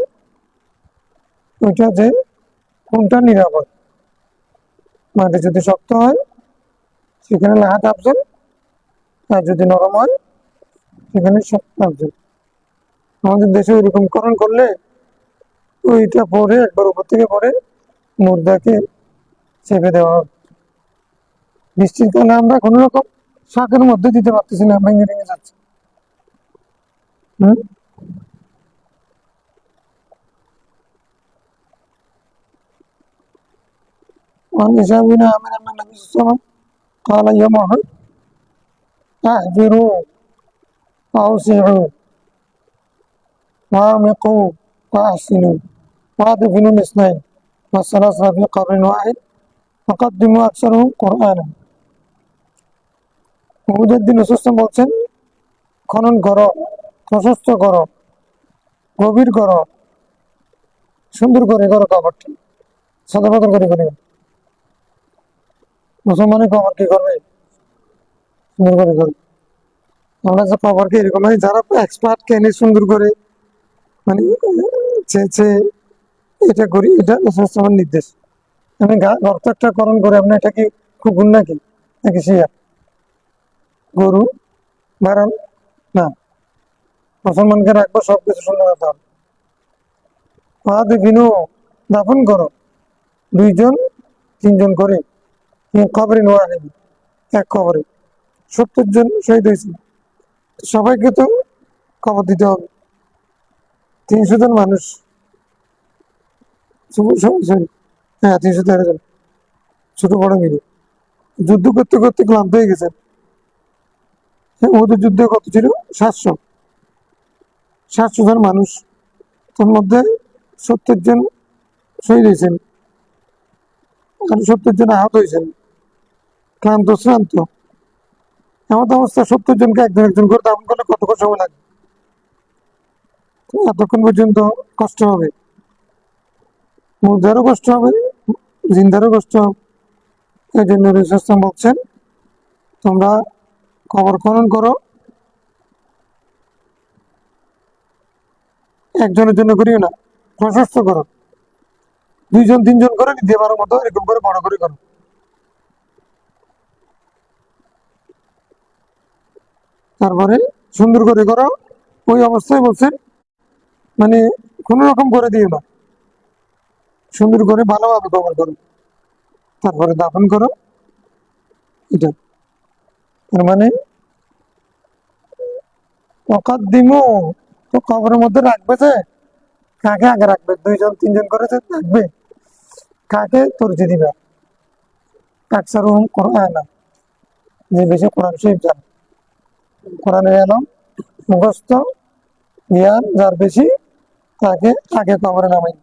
ওইটা যে কোনটা নিরাপদ মাটি যদি শক্ত হয় সেখানে লাহাদ আফজল আর যদি নরম হয় সেখানে শক্ত আফজল আমাদের দেশে ওইরকম করণ করলে ওইটা পরে একবার উপর থেকে পরে মুর্দাকে চেপে দেওয়া হবে বৃষ্টির কারণে আমরা কোনো রকম শাকের মধ্যে দিতে পারতেছি না ভেঙে ভেঙে যাচ্ছে وعن هشام بن عامر أن النبي صلى الله عليه وسلم قال يوم أحد أحذروا وأوسعوا وأعمقوا وأحسنوا وأدفنوا الاثنين والثلاثة في قبر واحد وقدموا أكثرهم قرآنا উহুদের দিন রাসূল সাল্লাল্লাহু বলছেন খনন করো প্রশস্ত করো গভীর করো সুন্দর করে করো কবরটি সাদা পাথর করে করে মুসলমানের কবর কি করবে সুন্দর করে করবে আমরা যে কবরকে এরকম যারা এক্সপার্ট কেনে সুন্দর করে মানে চেয়েছে এটা করি এটা রাসূলের নির্দেশ আমি গর্ত একটা করণ করে আপনি এটা কি কুকুর নাকি নাকি শিয়া গরু বাড়ান না মুসলমানকে রাখবো সবকিছু সুন্দর হতে হবে বিভিন্ন দাফন করো 2 জন 3 জন করে কবরে নেওয়া নেবে এক কবরে 70 জন শহীদ হয়েছে সবাইকে তো কবর দিতে হবে 300 জন মানুষ হ্যাঁ 313 জন ছোট বড় মিলে যুদ্ধ করতে করতে ক্লান্ত হয়ে গেছেন ওদের যুদ্ধে কত ছিল 700 জন মানুষ তার মধ্যে 70 জন শহীদ হয়েছেন আর 70 জন আহত হয়েছেন ক্লান্ত শ্রান্ত এমন অবস্থা 70 জনকে একজন একজন করে দাফন করলে কতক্ষণ সময় লাগবে এতক্ষণ পর্যন্ত কষ্ট হবে মুর্দারও কষ্ট হবে জিন্দারও কষ্ট হবে এই জন্য রাসূল বলছেন তোমরা কবর খনন করো একজনের জন্য করিও না প্রশস্ত করো 2 জন 3 জন করে নিতে পারো মতো এরকম করে বড় করে করো তারপরে সুন্দর করে করো ওই অবস্থায় বলছেন মানে কোনো রকম করে দিও না সুন্দর করে ভালোভাবে কবর করো তারপরে দাফন করো এটা তার মানে অকাদ্দিমু তো কবরের মধ্যে রাখবে যে কাকে আগে রাখবে 2 জন 3 জন করে রাখবে কাকে তরজি দিবে আকসারুহুম কুরআনা যে বেশি কোরআন শরীফ জানে কোরআনের এলম মুখস্থ জ্ঞান যার বেশি তাকে আগে কবরে নামাই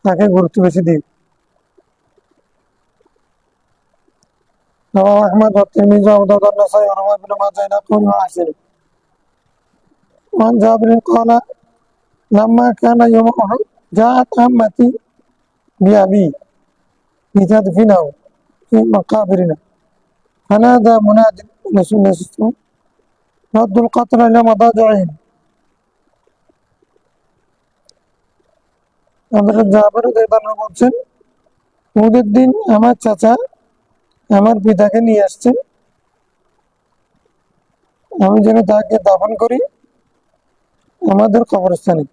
তাকে গুরুত্ব বেশি দিই رواه أحمد والترمذي وأبو داود والنسائي ورواه ابن ماجه إلى قول وأحسن وعن جابر قال لما كان يوم أحد جاءت عمتي بأبي لتدفنه في مقابرنا فنادى مناد رسول الله صلى الله عليه وسلم ردوا القطر إلى مضاجعهم হযরত জাবের রাদিয়াল্লাহু আনহু বলছেন উহুদের দিন আমার চাচা আমার পিতাকে নিয়ে আসছেন আমি যেন তাকে দাফন করি আমাদের কবরস্থানে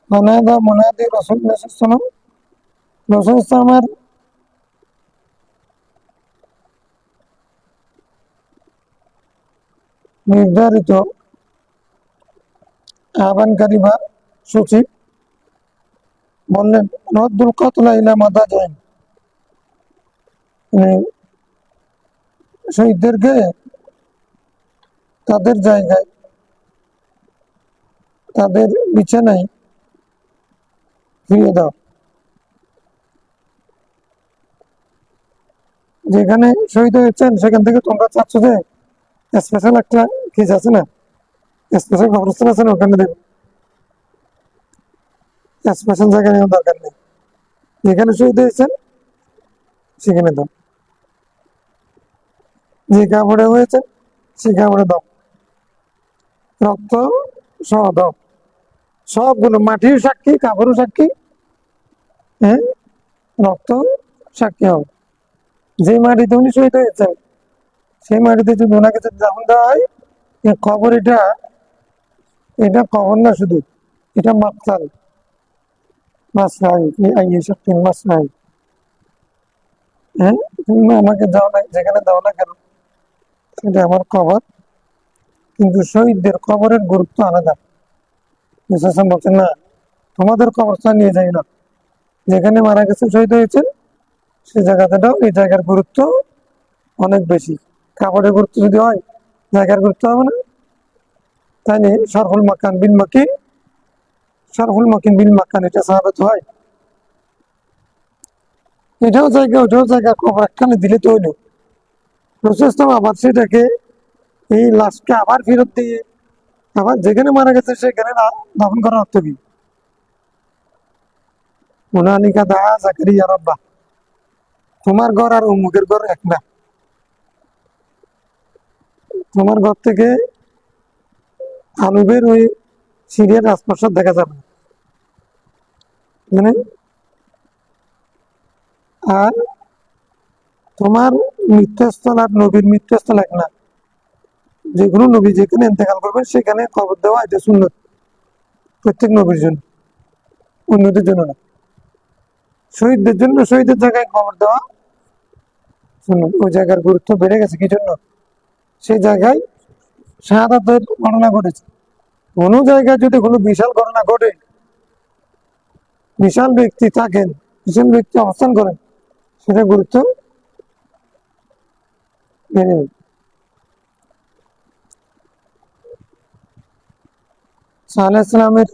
ফানাদা মুনাদি রাসূলুল্লাহ সাল্লাল্লাহু আলাইহি ওয়াসাল্লাম রাসূল আমার নির্ধারিত আহ্বানকারী বা সচিব বললেন, রদ্দুল কতলা ইলা মাদা যায়, মানে শহীদদেরকে তাদের জায়গায়, তাদের বিছানায় ফিরিয়ে দাও। যেখানে শহীদ হয়েছেন সেখান থেকে তোমরা চাচ্ছ যে স্পেশাল একটা কেস আছে না, স্পেশাল কবরস্থান আছে না, ওখানে দেবে। স্পেশাল জায়গা নেওয়ার দরকার নেই, যেখানে শহীদ হয়েছেন সেখানে দাও, যে কাপড়ে হয়েছে সে কাপড়ে দাও, রক্ত সহ দাও, সবগুলো, মাটির সাক্ষী, কাপড়ও সাক্ষী, হ্যাঁ, রক্ত সাক্ষী হবে। যে মাটিতে উনি শহীদ হয়েছেন সেই মাটিতে যদি ওনাকে যদি দাফন দেওয়া হয়, কবর, এটা কবর না শুধু, এটা মাকতাল, মাসরাই, মাসরাই। হ্যাঁ, তুমি আমাকে দাও না, যেখানে দাও না কেন, সেটা আমার কবর, কিন্তু শহীদদের কবরের গুরুত্ব আলাদা। বলছেন না, তোমাদের কবরস্থান নিয়ে যাই না, যেখানে মারা গেছে শহীদ হয়েছেন সেই জায়গাতে দাও, এই জায়গার গুরুত্ব অনেক বেশি। কাপড়ের গুরুত্ব যদি হয়, জায়গার গুরুত্ব হবে না? তাই নিয়ে সরহুল মাকান বিল মাকিন, সরহুল মাকিন বিল মাকান, এটা সাহাবত হয়। এটাও জায়গা ওটাও জায়গা, কবর একখানে দিলে তো হইলো। প্রসেসটা আবার সেটাকে, এই লাশকে আবার ফেরত দিয়ে আবার যেখানে মারা গেছে সেখানে দাফন করার অর্থ কি? হুনালিকা দাআ যাকারিয়া রাব্বাহ, তোমার ঘর আর অমুকের ঘর এক না। তোমার ঘর থেকে আলু বের হয়ে সিরিয়ার রাজপ্রাসাদ দেখা যাবে, মানে, আর তোমার মৃত্যুস্থল আর নবীর মৃত্যুস্থল এক না। যে কোনো নবী যেখানে ইন্তেকাল করবেন সেখানে কবর দেওয়া, এটা সুন্নত প্রত্যেক নবীর জন্য, অন্যদের জন্য না। শহীদদের জন্য শহীদের জায়গায় কবর দেওয়া সুন্নত। ওই জায়গার গুরুত্ব বেড়ে গেছে কি জন্য? সেই জায়গায় শাহাদাতের ঘটনা ঘটেছে। কোনো জায়গায় যদি কোনো বিশাল ঘটনা ঘটে, বিশাল ব্যক্তি থাকেন, বিশাল ব্যক্তি অবস্থান করেন, সেটা গুরুত্ব বেড়ে যাবে। সালেহ ইসলামের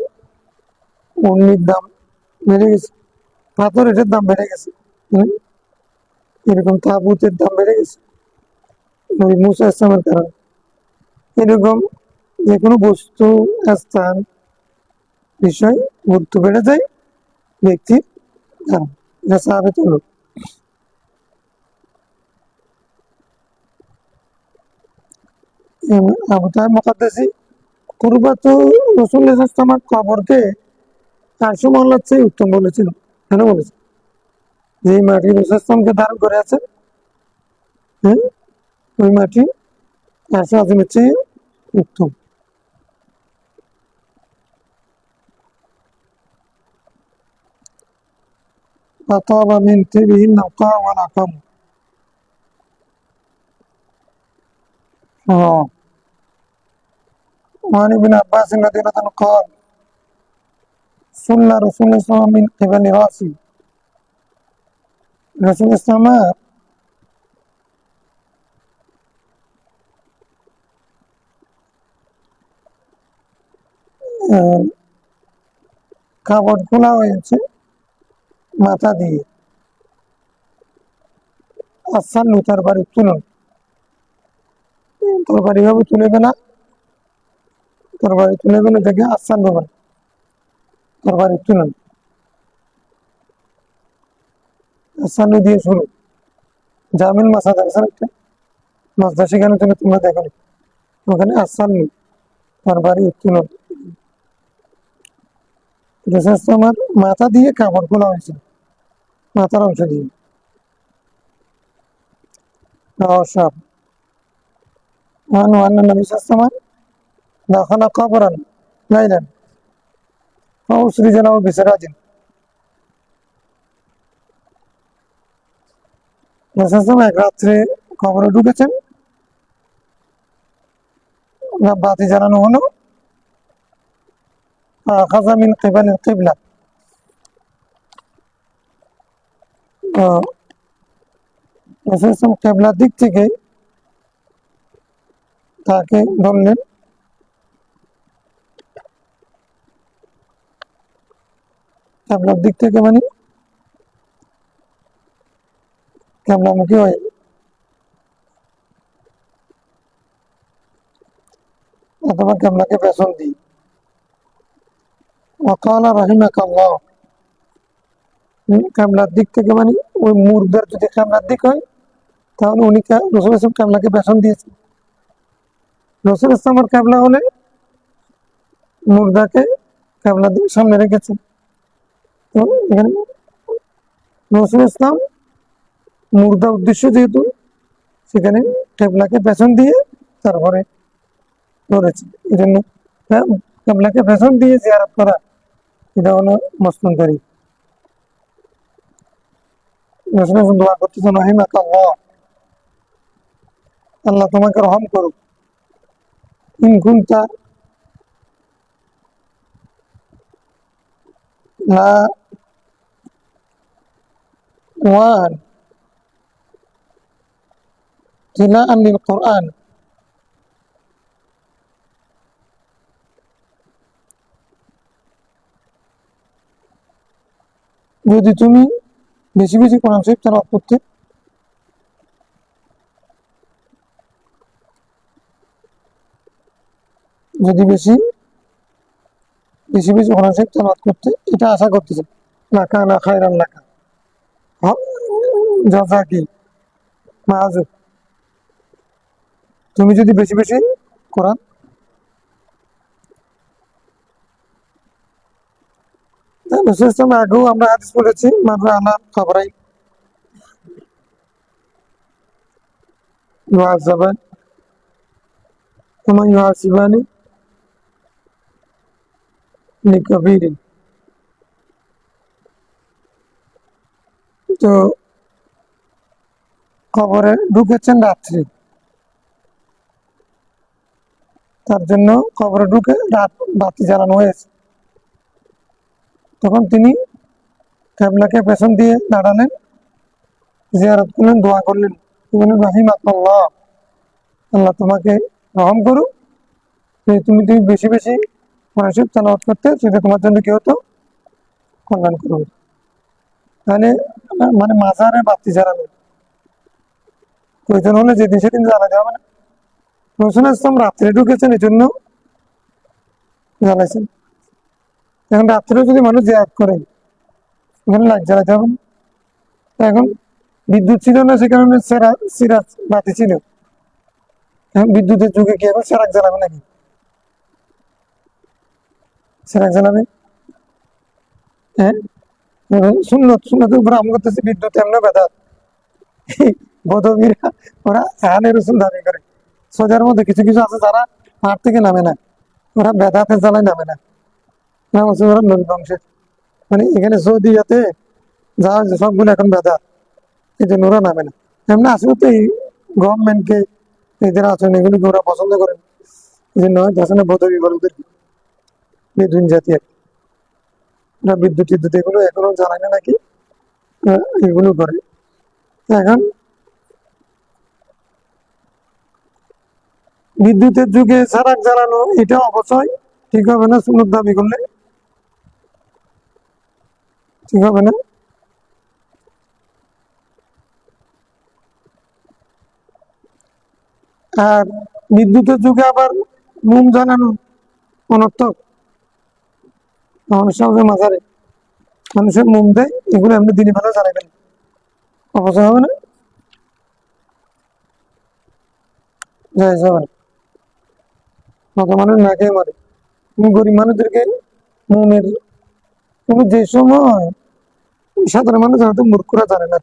উন্নির দাম বেড়ে গেছে, পাথর এটার দাম বেড়ে গেছে, এরকম তাবুতের দাম বেড়ে গেছে নবী মুসা ইসলামের কারণে। এরকম যে কোনো বস্তু, স্থান, বিষয় গুরুত্ব বেড়ে যায় ব্যক্তির কারণ, এটা সাহাবেত হলো। আবু তাহের মুকাদ্দাসী কুরবাতু রাসূলুল্লাহ সাল্লাল্লাহু আলাইহি ওয়াসাল্লামের কবরকে 400 মহল্লার চেয়ে উত্তম বলেছিল। কেন বলেছে? যে মাটি রাসূল ইসলামকে ধারণ করে আছে, হ্যাঁ, ওই মাটি 400 আযমের চেয়ে উত্তম। ফাতাবা মিন তিবিহিন নাকা ওয়াল আকাম। وعن ابن عباس رضي الله عنه قال صلى رسول الله صلى الله عليه وسلم من قبل راسي। রাসূল ইসলাম কাপড় খোলা হয়েছে মাথা দিয়ে, আসান তরবারি তুলুন, তরবারি ভাবে তুলেবে না, তরবারি তুলেবেন এটাকে আসান দেবেন, তরবারি তুলুন, আসান দিয়ে শুরু। জামিল মাসাদ আছে একটা মাসদা, সেখানে তুমি তোমরা দেখো, ওখানে আসান তরবারি তুলুন। আমার মাথা দিয়ে কাপড় খোলা হয়েছিল, মাথার অংশ দিয়ে সব। النبي صلى الله عليه وسلم دخل قبرا ليلا فأسرج له بسراج। রাসূল এক রাত্রে কবরে ঢুকেছেন, বাতি জ্বালানো হলো খাজা মিন কিবালিল কিবলা, রাসূল কিবলার দিক থেকে তাকে ধরলেন। কিবলার দিক থেকে মানে কিবলামুখী হয়ে, অথবা কিবলাকে পেছন দিই। ওয়াকালা রাহিমাকাল্লাহ, কিবলার দিক থেকে মানে ওই মুর্দার যদি কিবলার দিক হয় তাহলে উনি রাসূল কিবলাকে পেছন দিয়েছেন। রাসূল ইসলামের কিবলা হলে মুর্দাকে কিবলার দিকে সামনে রেখেছেন। তো এখানে রাসূল ইসলাম মুর্দা উদ্দেশ্য যেহেতু, সেখানে কিবলাকে পেছন দিয়ে তারপরে ধরেছে। এই জন্য কিবলাকে পেছন দিয়ে জিয়ারত করা, এটা হলো মসনদকারী। রাসূল দোয়া করতেছেন রাহিমাকাল্লাহ, আল্লাহ তোমাকে রহম করুক। ইন কুনতা লা ওয়ান তিলাআন লিল কোরআন, যদি তুমি বেশি বেশি কোরআন শরীফ তেলাওয়াত করতে, যদি বেশি বেশি বেশি কোরআন শরীফ তেলাওয়াত করতে, এটা আশা করতেছে। লাকানা খায়রান লাকা, জাযাকি মাআজুব, তুমি যদি বেশি বেশি কোরআন, রাসূল ইসলাম আগেও আমরা হাদিস বলেছি, মাররা আলা কবরাই ইউআযাবান কামা ইউআসিবানি লিকাবীরিন। তো কবরে ঢুকেছেন রাত্রি, তার জন্য কবরে ঢুকে রাত বাতি জ্বালানো হয়েছে। তখন তিনি কিবলাকে পেছন দিয়ে দাঁড়ালেন, জিয়ারত করলেন, দোয়া করলেন, রাহিমাকাল্লাহ, আল্লাহ তোমাকে রহম করুক। তুমি তুমি বেশি বেশি কোরআন শরীফ তেলাওয়াত করতে, সেটা তোমার জন্য কি হতো, কল্যাণ করবে। তাহলে মানে মাজারে বাতি জ্বালানো প্রয়োজন হলে যেদিন সেদিন জ্বালা যাবে না। রাসূল ইসলাম রাত্রে ঢুকেছেন, এই জন্য জ্বালাইছেন। এখন রাত্রেও যদি মানুষ জিয়ারত করে, ওখানে লাইট জ্বালাতে হবে না। এখন বিদ্যুৎ ছিল না, সে কারণে সিরাজ বাতি ছিল। এখন বিদ্যুতের যুগে কি এখন সেরাক জ্বালাবে নাকি? সেরাক জ্বালাবে? হ্যাঁ, সুন্নতের উপর আমল করতেছে, বিদ্যুৎ এমন বেদাত। বদবীরা ওরা আহলে রাসূল দাবি করে। সোজার মধ্যে কিছু কিছু আছে যারা পাহাড় থেকে নামে না, ওরা বেদাতের জ্বালায় নামে না, ওরা নবী বংশের। মানে এখানে সৌদিয়াতে যা সবগুলো এখন বেদাত, এই জন্য ওরা নামে না। এমনি আসলে তো এই গভর্নমেন্টকে, এদের আচরণ এগুলিকে ওরা পছন্দ করেন, এই জন্য আসলে বদবী বলে ওদেরকে, বেদুইন জাতি। ওরা বিদ্যুৎ টিদ্যুৎ এগুলো এখনো জানায় না নাকি, এগুলো করে। এখন বিদ্যুতের যুগে সারাক জ্বালানো এটা অবশ্যই ঠিক হবে না, সুন্নত দাবি করলে ঠিক হবে না। আর বিদ্যুতের যুগে আবার মোম জ্বালানো অনর্থক। মানুষের সঙ্গে মাঝারে মানুষের মোম দেয়, এগুলো এমনি দিনে বেলা জ্বালাবেন, অবশ্যই হবে না, যাই যাবে না। কত মানুষ না খেয়ে মারে। গরিব মানুষদেরকে মোমের, কিন্তু যে সময় সাধারণ মানুষ হয়তো মূর্খরা জানে না,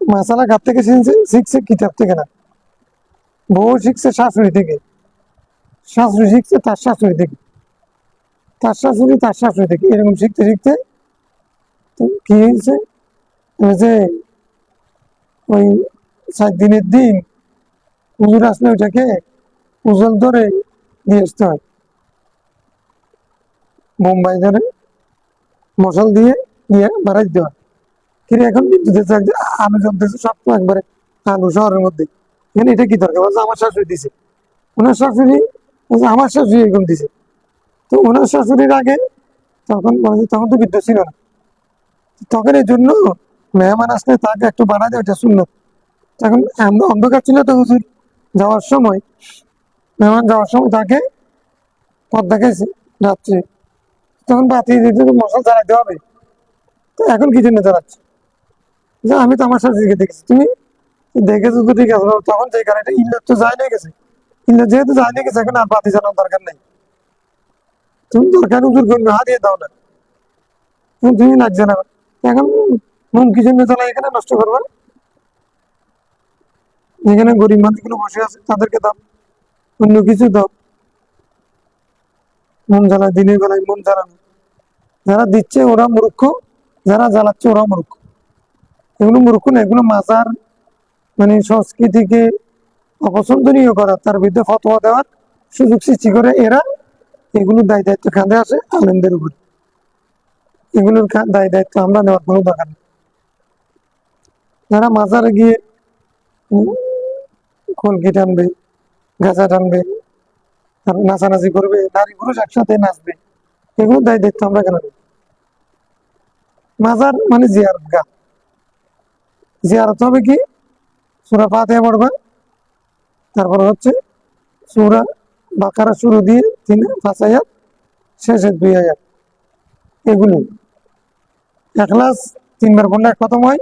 মাসালা ঘাট থেকে শিখছে কিতাব থেকে না, বউ শিখছে শাশুড়ি থেকে, শাশুড়ি শিখছে তার শাশুড়ি থেকে, তার শাশুড়ি তার শাশুড়ি থেকে, এরকম শিখতে শিখতে কি হয়েছে, ওই যে ওই 7 দিনের দিন হুজুর আসলে ওইটাকে উজল ধরে নিয়ে আসতে হয়, বোম্বাই ধরে মশাল দিয়ে নিয়ে বাড়াই দেওয়া। কিন্তু এখন বিদ্যুতের চার্জ আলু জ্বলতেছে সব তো একবারে আলু শহরের মধ্যে। এখানে এটা কি দরকার? বলছে আমার শাশুড়ি দিছে, ওনার শাশুড়ি বলছে আমার শাশুড়ি এরকম দিছে। তো ওনার শাশুড়ির আগে তখন তো বিদ্যুৎ ছিল না, তখন এই জন্য মেহমান আসলে তাকে একটু বাড়া দেয়, ওটা শূন্য। তখন অন্ধকার ছিল তো হুজুর যাওয়ার সময়, মেহমান যাওয়ার সময় তাকে পথ দেখাইছে রাত্রে, তখন বাতি দিতে তো মশাল জ্বালাইতে হবে। তো এখন কি জন্য জ্বালাচ্ছে? যে আমি তো আমার শাশুড়িকে দেখেছি, তুমি দেখেছো তো ঠিক আছে, তখন যে কারণে ইল্লত তো যায় না গেছে, ইল্লত যেহেতু যায় না গেছে, এখন আর বাতি জ্বালানোর দরকার নেই। তুমি দরকার হুজুর করবে হাত দিয়ে দাও না, তুমি লাগ জানাবে। এখন মন কি জন্য জ্বালাই এখানে নষ্ট করবা? যেখানে গরিব মানুষগুলো বসে আছে তাদেরকে দাও, অন্য কিছু দাও। মন জ্বালায়, দিনের বেলায় মন জ্বালানো। যারা দিচ্ছে ওরা মূর্খ, যারা জ্বালাচ্ছে ওরা মূর্খ। এগুলো মূর্খ না, এগুলো মাজার মানে সংস্কৃতিকে অপছন্দনীয় করা, তার বিরুদ্ধে ফতোয়া দেওয়ার সুযোগ সৃষ্টি করে এরা। এগুলো দায় দায়িত্ব কাঁধে আসে আলেমদের উপর, এগুলোর দায় দায়িত্ব আমরা নেওয়ার কোনো দরকার নেই। যারা মাজারে গিয়ে কলকি টানবে, গাছা টানবে, আর নাচানাচি করবে, নারী পুরুষ একসাথে নাচবে, এগুলো দায় দায়িত্ব আমরা কেন নেব? মাজার মানে জিয়ারত গা, জিয়ারত হবে কি? সূরা ফাতিহা পড়বা, তারপর হচ্ছে সূরা বাকারা শুরু দিয়ে 5 আয়াত, শেষের 2 আয়াত, এগুলো ইখলাস 3 বার পড়লে এক খতম হয়।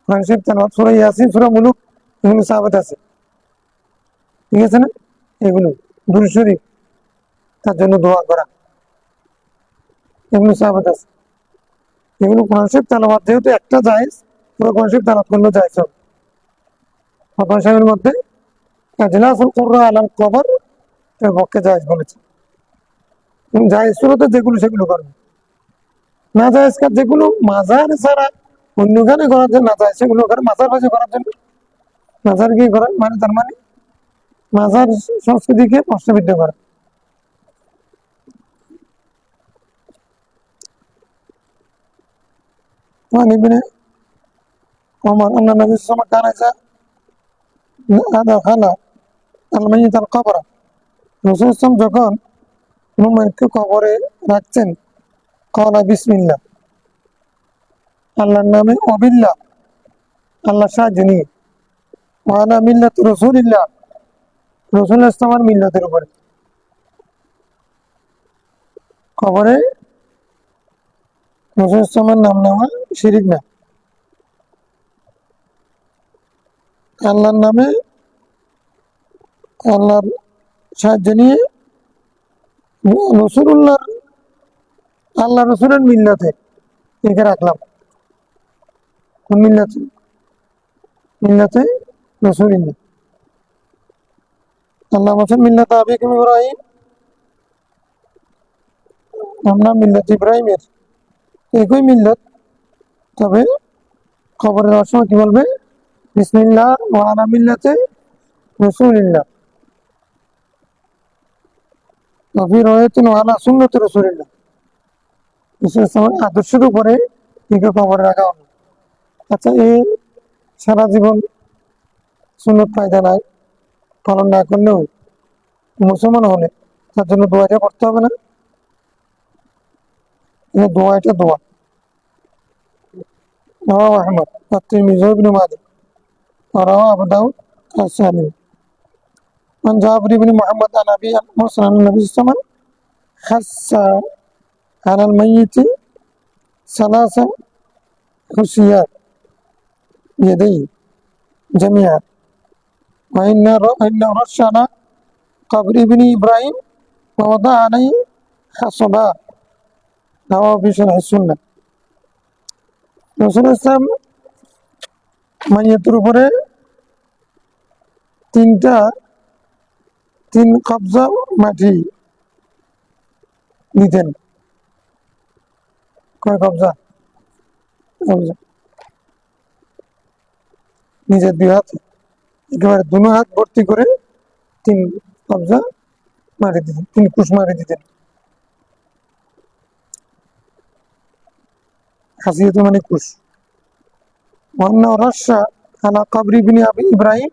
কোরআন শরীফ তেলাওয়াত, সূরা ইয়াসিন, সূরা মুলুক, এগুলো সাহাবাত আছে, ঠিক আছে না? এগুলো দুরূদ শরীফ, তার জন্য দোয়া করা, এগুলো সাহাবাত আছে। এগুলো কোরআন শরীফ তেলাওয়াত যেহেতু একটা জায়েজ, পুরো কোরআন শরীফ তেলাওয়াত করলেও জায়েজ হবে। ফতোয়া সাহেবের মধ্যে ইজলাসুল কুরআন আলাল কবর এর পক্ষে জায়েজ বলেছে। জায়েজ সুরতে যেগুলো সেগুলো করবে, না জায়েজ কাজ যেগুলো মাজার ছাড়া অন্য গানে করার জন্য না যায়, সেগুলো করে মাজার বাজে করার জন্য, মাজার গিয়ে করা মানে তার মানে মাজার সংস্কৃতিকে প্রশ্নবিদ্ধ করা। وعن ابن عمر أن النبي صلى الله عليه وسلم كان إذا دخل الميت القبر, রাসূল সাল্লাল্লাহু যখন কোনো মৃত্যু কবরে রাখছেন, ক্বালা বিসমিল্লাহ, আল্লাহর নামে, অবিল্লাহ, আল্লাহ সাহায্য নিয়ে, ওয়া আলা মিল্লাতি রাসূলিল্লাহ, রাসূল ইসলামের মিল্লাতের উপরে। কবরে রাসূল ইসলামের নাম নেওয়া শিরিক না, আল্লাহর নামে, আল্লাহর সাহায্য নিয়ে রসুল্লাহ, আল্লাহ রসুলের মিল্লাতে একে রাখলাম। কোন মিল্লাতে? মিল্লাতে রসুলিল্লাহ। আল্লাহ বলছেন মিল্লাতে আবিকুম ইব্রাহিম, আমরা মিল্লাত ইব্রাহিমের একই মিল্লাত, তবে খবরের যাওয়ার সময় কি বলবে? বিসমিল্লাহ ওয়া আলা মিল্লাতে রসুলিল্লাহ, নবী রয়েছেন ওয়া আলা সুন্নতি রসুলিল্লাহ, আদর্শের উপরে একে খবরে রাখা হলো। আচ্ছা, এই সারা জীবন সুন্নত ফায়দা নাই, পালন না করলেও মুসলমান হলে তার জন্য দোয়াটা করতে হবে না? এই দোয়াটা দোয়া رواه أحمد والترمذي وابن ماجه ورواه أبو داود السالم. عن جابر بن محمد عن أبي موسى عن النبي صلى الله عليه وسلم خص على الميت 3 خصيات بيديه جميعا, وإن رش على قبر ابن إبراهيم ووضع عليه خصبا, رواه في شرح السنة. রাসূল ইসলাম মাইয়াতের উপরে 3 কবজা মাটি দিতেন। কয় কবজা? কবজা, নিজের 2 হাত, একেবারে 2 হাত ভর্তি করে 3 কবজা মারি দিতেন, 3 কুশ মারি দিতেন। হাসিয়ত মানে কুশ। অন্য রস্যা আলা কবরি বিনি আবি ইব্রাহিম,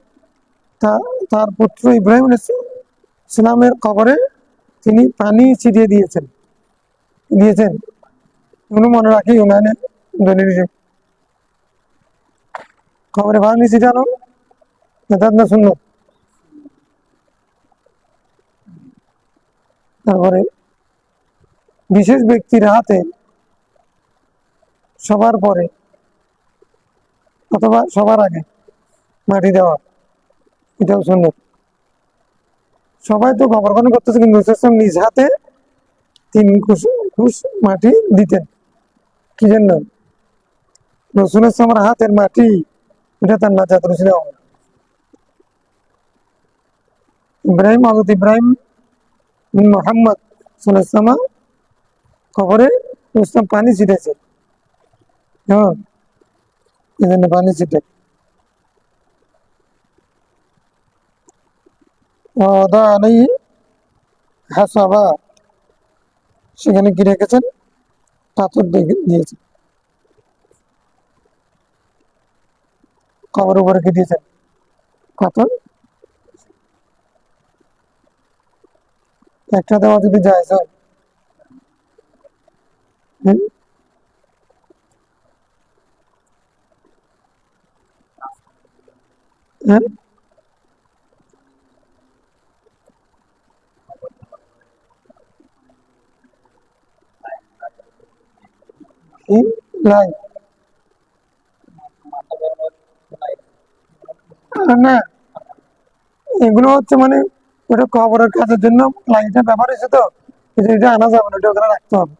তার পুত্র ইব্রাহিম ইসলামের কবরে তিনি পানি ছিটিয়ে দিয়েছেন। এগুলো মনে রাখি ইউনানি দলিল। কবরে পানি ছিটানো বেদাত না সুন্নাত? তারপরে বিশেষ ব্যক্তির হাতে সবার পরে অথবা সবার আগে মাটি দেওয়া, এটাও সুন্নাত। সবাই তো কবর খনন করতেছে, কিন্তু ইসলাম নিজ হাতে 3 কুশ মাটি দিতেন। কি জন্য? রসুল ইসলামের হাতের মাটি, এটা তার নাজাত রসুল। হযরত ইব্রাহিম বিন মুহাম্মদ সাল্লাল্লাহু আলাইহি ওয়াসাল্লাম কবরে ইসলাম পানি ছিটেছে। হ্যাঁ, এই জন্য পানি ছিটে। ওয়াদা আলাইহি হাসাবা, সেখানে কি রেখেছেন? পাথর দিয়েছেন। কবর উপরে কি দিয়েছেন? পাথর। একটা দেওয়া যদি জায়েজ হয়, হুম? হ্যাঁ, কি লাই? না, এগুলো হচ্ছে মানে ওটা কবরের কাজের জন্য লাইনটা ব্যবহার হয়েছে, তো এটা আনা যাবে না, এটা ওখানে রাখতে হবে।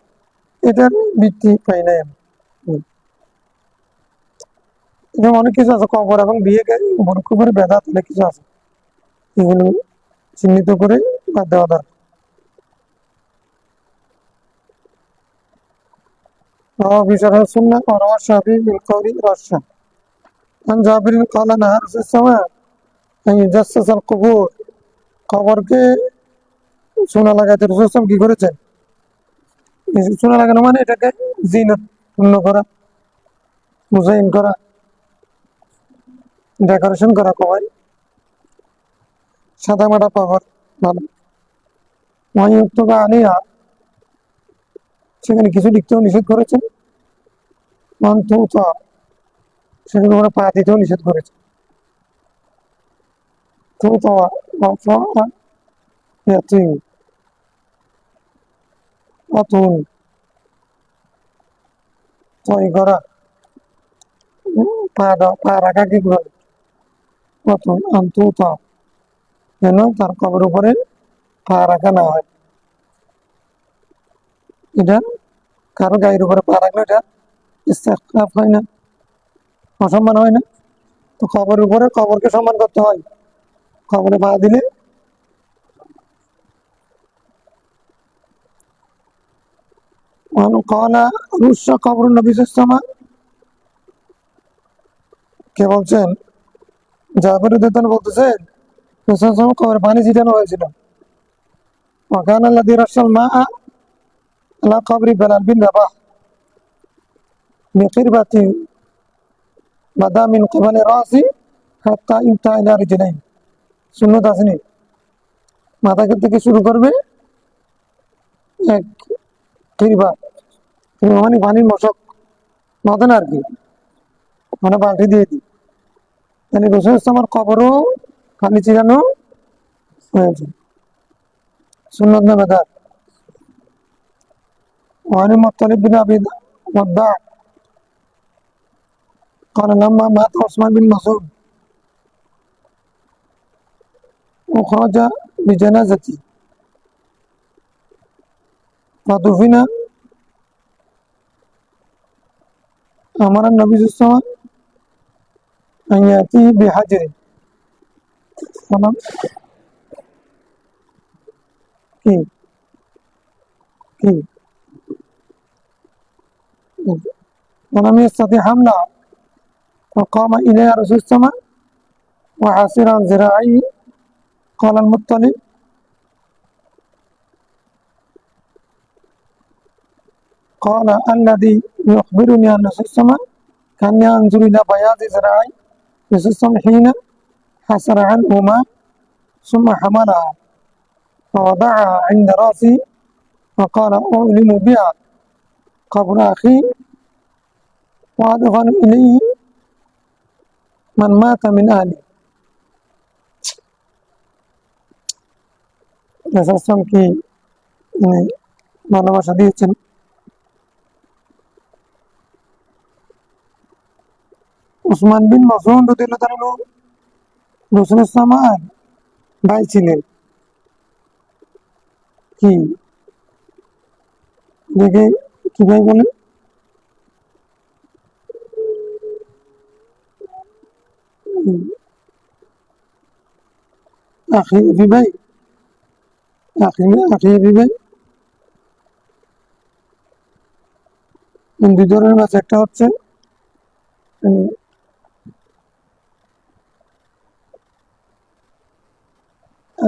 এটার ভিত্তি পাই নাই আমি। যেমন অনেক কিছু আছে কবর এবং বিয়ে করে বেদাত অনেক কিছু আছে, এগুলো চিহ্নিত করে বাদ দেওয়া দরকার। بشرح السنة وروى الشافعي بالقول رشا عن جابر قال نهى رسول السماء أن يجسس القبور। কবরকে সোনা লাগাতে রসুল ইসলাম কি করেছেন? সোনা লাগানো মানে এটাকে জিনত পূর্ণ করা, মুজাইন করা, ডেকোরেশন করা। কবাই সাদা মাটা কবর ভালো। ওয়াইউক্তবা আলিয়া, সেখানে কিছু লিখতেও নিষেধ করেছেন। অন্তত সেখানে ওরা পা দিতেও নিষেধ করেছে। অতুন তৈরি করা, পা রাখা কি করে? অতুন অন্তত যেন তার কবর উপরে পা রাখা না হয়। এটা কারো গায়ের উপরে পা রাখলে এটা ইস্তেখফাফ হয় না, অসম্মান হয় না? তো কবরের উপরে কবরকে সম্মান করতে হয়, কবরে পা দিলে। কলা রুশ কবর নবী সাল্লাল্লাহু, কে বলছেন? জাবের বলতেছেন রাসূল সাল্লাল্লাহু কবরে পানি ছিটানো হয়েছিল। ওয়াকানা আল্লাযী রাশাল মাআ আলা কবরি বেলাল বিন রাবাহ বিকিরবাতিন বাদা মিন কিবালি রাসি হাত্তা ইনতা ইলা রিজলাইন। সুন্নাত আসেনি, মাথা থেকে শুরু করবে এক কিরবা, মানে পানির মশক মতো না আর কি, মানে বালতি দিয়ে দিই। মানে রসুল ইসলামের কবরও পানি ছিটানো হয়েছে। সুন্নাত না বেদাত? وعن المطلب بن ابي وداع قال لما مات عثمان بن مسعود وخرج بجنازته فدفن امر النبي صلى الله عليه وسلم ان ياتيه بحجر فلم কি কি ولم يستطع حمله فقام اليها رسول الله وحاسرا ذراعيه. قال المطلب قال الذي يخبرني أن السماء كان ينظر إلى بياض ذراعي السماء حين حسر عنهما ثم حملها فوضعها عند رأسي وقال أعلم بها قبر أخي وأدخل إليه من مات من أهلي রাসূল কি ভালোবাসা দিয়েছেন। উসমান বিন মাসউদ রাদিয়াল্লাহু তাআলা রাসূলের সামার ভাই ছিলেন। কি দেখে কি ভাই বলেন? আখি ভাই, আখি ভাই দুই ধরনের মাছ, একটা হচ্ছে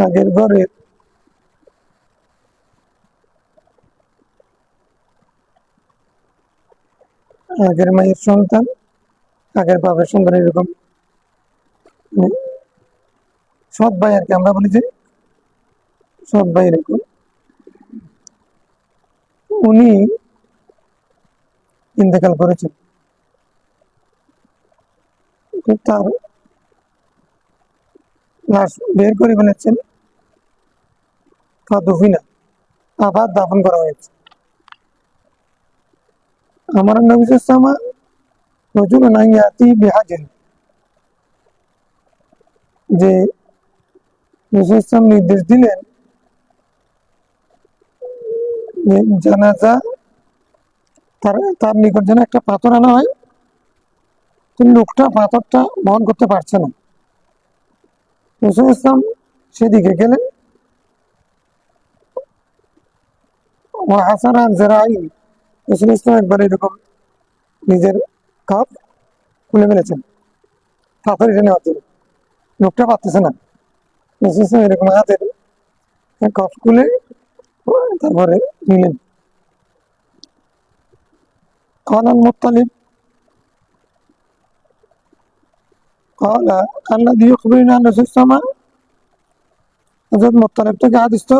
আগের ঘরের আগের মায়ের সন্তান, আগের বাবার সন্তান, এরকম সৎ ভাই আর কি, আমরা বলি যে সৎ ভাই। এরকম উনি ইন্তেকাল করেছেন, তার লাশ বের করে ফেলেছেন, ফাদুফিনা আবার দাফন করা হয়েছে। আমার নবী সাল্লাল্লাহু আলাইহি ওয়াসাল্লাম রাজুলুন ইয়াতি বিহাজিন, যে রাসূল সাল্লাল্লাহু নির্দেশ দিলেন যে জানাজা তার নিকট যেন একটা পাথর আনা হয়। কিন্তু লোকটা পাথরটা বহন করতে পারছে না। রাসূল ইসলাম সেদিকে গেলেন, ও হাসান জেরাই, রাসূল ইসলাম একবার এরকম নিজের কাপ খুলে ফেলেছেন পাথর এনে নেওয়ার জন্য, লোকটা পারতেছে না। রাসূল ইসলাম এরকম হাতের কাপ খুলে তারপরে নিলেন। قال المطلب قال الذي يخبرنا عن رسول السماء, হযরত মুত্তালিব থেকে হাদিস তো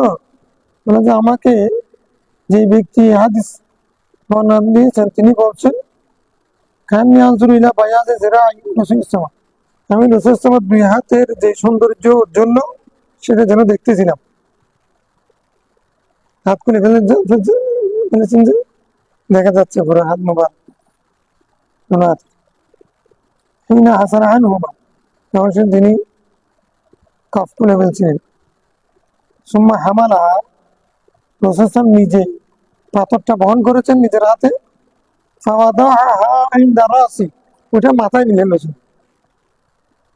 বলে যে আমাকে যে ব্যক্তি হাদিস বর্ণনা দিয়েছেন তিনি বলছেন খান ইয়ানজুরু ইলা বায়াজি জিরাই রাসূল সাল্লাল্লাহু, আমি রাসূল সাল্লাল্লাহু দুই হাতের যে সৌন্দর্য জন্য সেটা যেন দেখতেছিলাম। হাত খুলে ফেলেছেন যে দেখা যাচ্ছে পুরো হাত মোবারক ওনার। হিনা হাসান আনহুমা, তখন তিনি কাফ খুলে ফেলছিলেন। সুম্মা হামালা, রাসূল সাল্লাল্লাহু নিজে পাথরটা বহন করেছেন নিজের হাতে। ফাওয়াদাহা ইনদা রাসি, ওটা মাথায় নিলেন রাসূল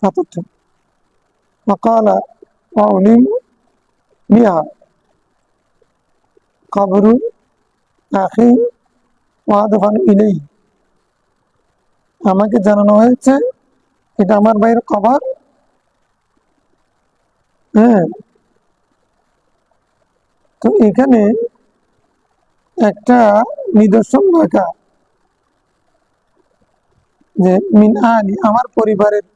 পাথরটা। ওয়াকালা ওয়াউলিম বিহা কবরু আখি ওয়াদফান ইলাইহি, আমাকে জানানো হয়েছে এটা আমার ভাইয়ের কবর। হ্যাঁ, তো এখানে একটা নিদর্শন রাখা যে মিন আলি, আমার পরিবারের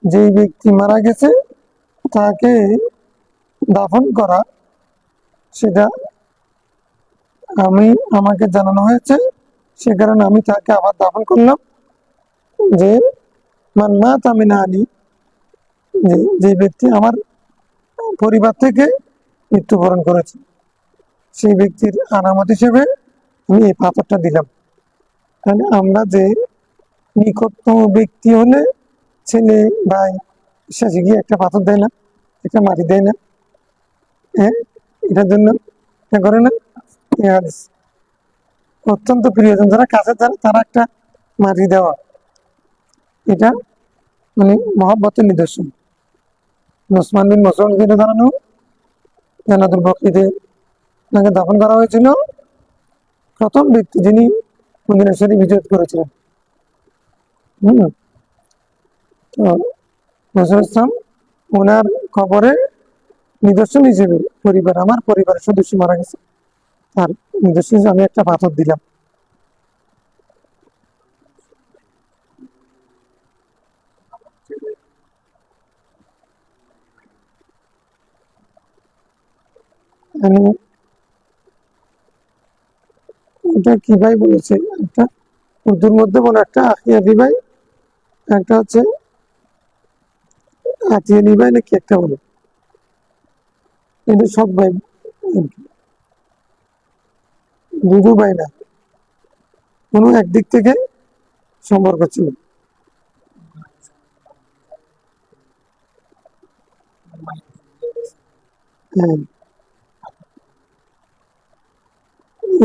যে ব্যক্তি মারা গেছে তাকে দাফন করা, সেটা আমাকে জানানো হয়েছে, সে কারণে আমি তাকে আবার দাফন করলাম। যে মান মাতা মিন আলি, যে ব্যক্তি আমার পরিবার থেকে মৃত্যুবরণ করেছে সেই ব্যক্তির আলামত হিসেবে আমি এই পাথরটা দিলাম। তাহলে আমরা যে নিকটতম ব্যক্তি হলে ছেলে ভাই শেষে গিয়ে একটা পাথর দেয় না, একটা মাটি দেয় না, হ্যাঁ, এটার জন্য করে না। অত্যন্ত প্রিয়জন যারা কাছে তারা একটা মাটি দেওয়া, এটা মানে মহব্বতের নিদর্শন। উসমান বিন মাসউদ দাঁড়ানো জান্নাতুল বাকিতে তাকে দাফন করা হয়েছিল, প্রথম ব্যক্তি যিনি মদিনা শরীফ হিজরত করেছিলেন। তো রাসূল ইসলাম ওনার কবরে নিদর্শন হিসেবে আমার পরিবারের সদস্য মারা গেছে, তার নিদর্শন হিসেবে আমি একটা পাথর দিলাম। মানে এটা কি ভাই বলেছে, একটা উর্দুর মধ্যে বলে, একটা আখিয়াবি ভাই, একটা হচ্ছে আতিয়ানি ভাই নাকি একটা বলে, এটা সব ভাই আর কি, দুটো ভাই না, কোনো একদিক থেকে সম্পর্ক ছিল। হ্যাঁ,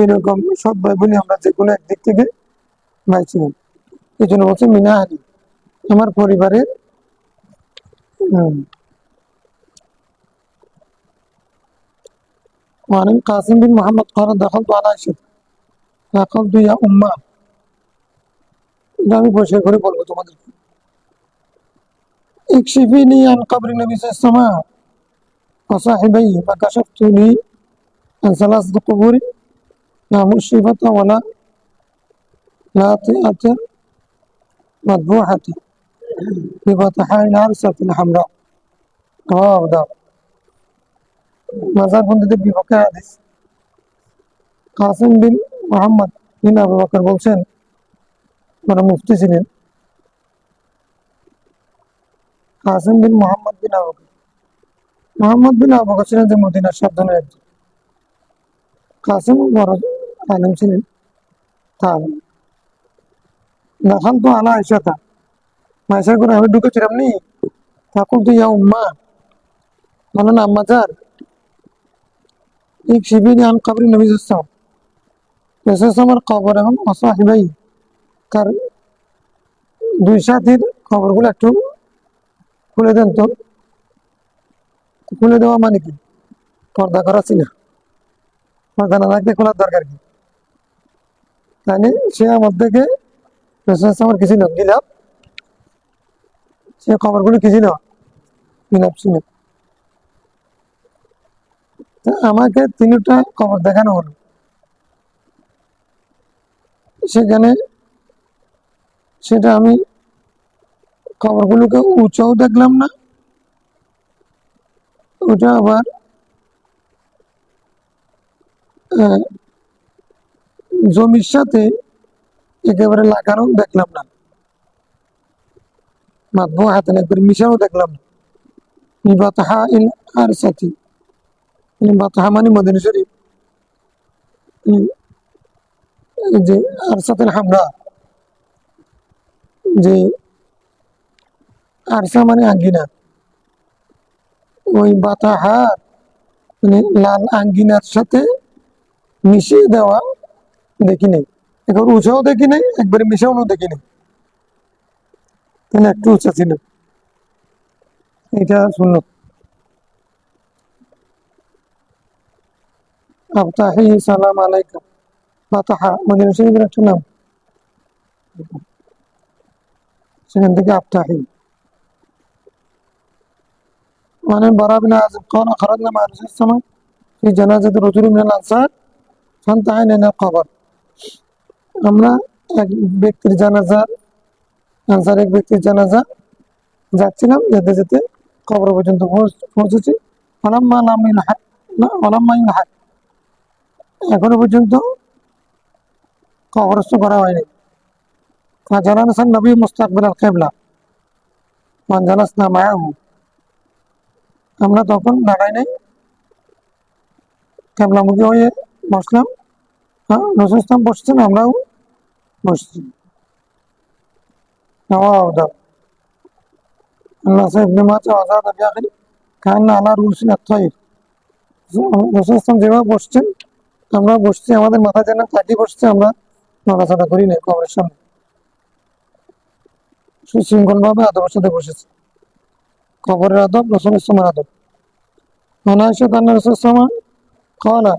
এরকম সব ভাই বোনই আমরা যে কোনো একদিক থেকে ভাই ছিলাম। এই জন্য বলছে মিনা আলী, আমার পরিবারের। وعن القاسم بن محمد قال دخلت على عائشة فقلت يا أمة، এটা আমি পরিষ্কার করে বলবো তোমাদের, اكشفيني عن قبر النبي صلى الله عليه وسلم وصاحبيه، فكشفت لي عن ثلاثة قبور لا مشرفة ولا لاطئة مذبوحة في بطحاء العرسة الحمراء، رواه أبو داود। মাজার বন্দীদের বিপক্ষে হাদিস। কাসিম বিন মোহাম্মদ বিন আবু বকর বলছেন, ওরা মুফতি ছিলেন। কাসিম বিন মোহাম্মদ বিন আবু বকর, মোহাম্মদ বিন আবু বকর ছিলেন যে মদিনার সাবধানের একজন। কাসিম বড় আলেম ছিলেন। তার দেখান তো আলা আয়সা তা, আয়সা করে আমি ঢুকেছিলাম নি, তখন তো ইয়া উম্মা, মানে না আম্মাজার, এক শিবির আন কবরি নবী সাল্লাল্লাহু কবর এবং অসাহিবাই, তার দুই সাথীর খবরগুলো একটু খুলে দেন তো। খুলে দেওয়া মানে কি, পর্দা করা ছিল, পর্দা না রাখতে খোলার দরকার কি, তাই সে আমার থেকে আমার কিছু না গিলাপ, সে খবরগুলো কিছু না গিলাপ ছিল। আমাকে তিনটা খবর দেখানো হলো, সেখানে সেটা আমি খবরগুলোকে উঁচাও দেখলাম না, ওটা আবার জমির সাথে একেবারে লাগানো দেখলাম না, মাতবো হাতে না করে মিশাও দেখলাম না। বাতাহা ইল আর সাথী, বাতাহা মানে মদিনা শরীফ, যে আর সাথে হামরা, যে আরসা মানে আঙ্গিনা, ওই বাতাহা মানে লাল আঙ্গিনার সাথে মিশিয়ে দেওয়া দেখি নাই, একবার উঁচাও দেখি নাই, একবারে মিশাও দেখি নাই, তাহলে একটু উঁচা ছিল, এটা শুনল। আবতাহি সালাম আলাইকুম, বাতাহা মদিনা শরীফের একটা নাম, সেখান থেকে আবতাহি। মানে বারা বিন আযিব قال خرجنا مع الرسول صلى الله عليه وسلم في جنازة رجل من الأنصار فانتهينا إلى القبر, আমরা এক ব্যক্তির জানাজা, আনসার এক ব্যক্তির জানাজা যাচ্ছিলাম, যেতে যেতে কবর পর্যন্ত পৌঁছেছি। অলাম্মা লাম ইলহাক, না অলাম্মা ইলহাক, এখনো পর্যন্ত কবরস্থ করা হয়নি। ফাজালানাসান নবী মুস্তাকবিল আল কিবলা ওয়ান জালাসনা মাআহু, আমরা তখন দাঁড়াই নাই, কেবলামুখী হয়ে বসলাম। হ্যাঁ, রাসূল সাল্লাল্লাহু বসছেন, আমরাও বসছি। রাওয়াহু দাউদ। নাসাই ইবনে মাজাহ আযাদ আল-ইয়াগরি কান্না আলা রুসিল আত-তায়র, রাসূল সাল্লাল্লাহু যেভাবে বসছেন আমরা বসছি, আমাদের মাথা যেন কাটি বসছে, আমরা নড়াচড়া করি নাই, কবরের সামনে সুশৃঙ্খল ভাবে আদবের সাথে বসেছি। কবরের আদব, রাসূল ইসলামের আদব। আয়েশা আন্না রাসূল সাল্লাল্লাহু ক্বালা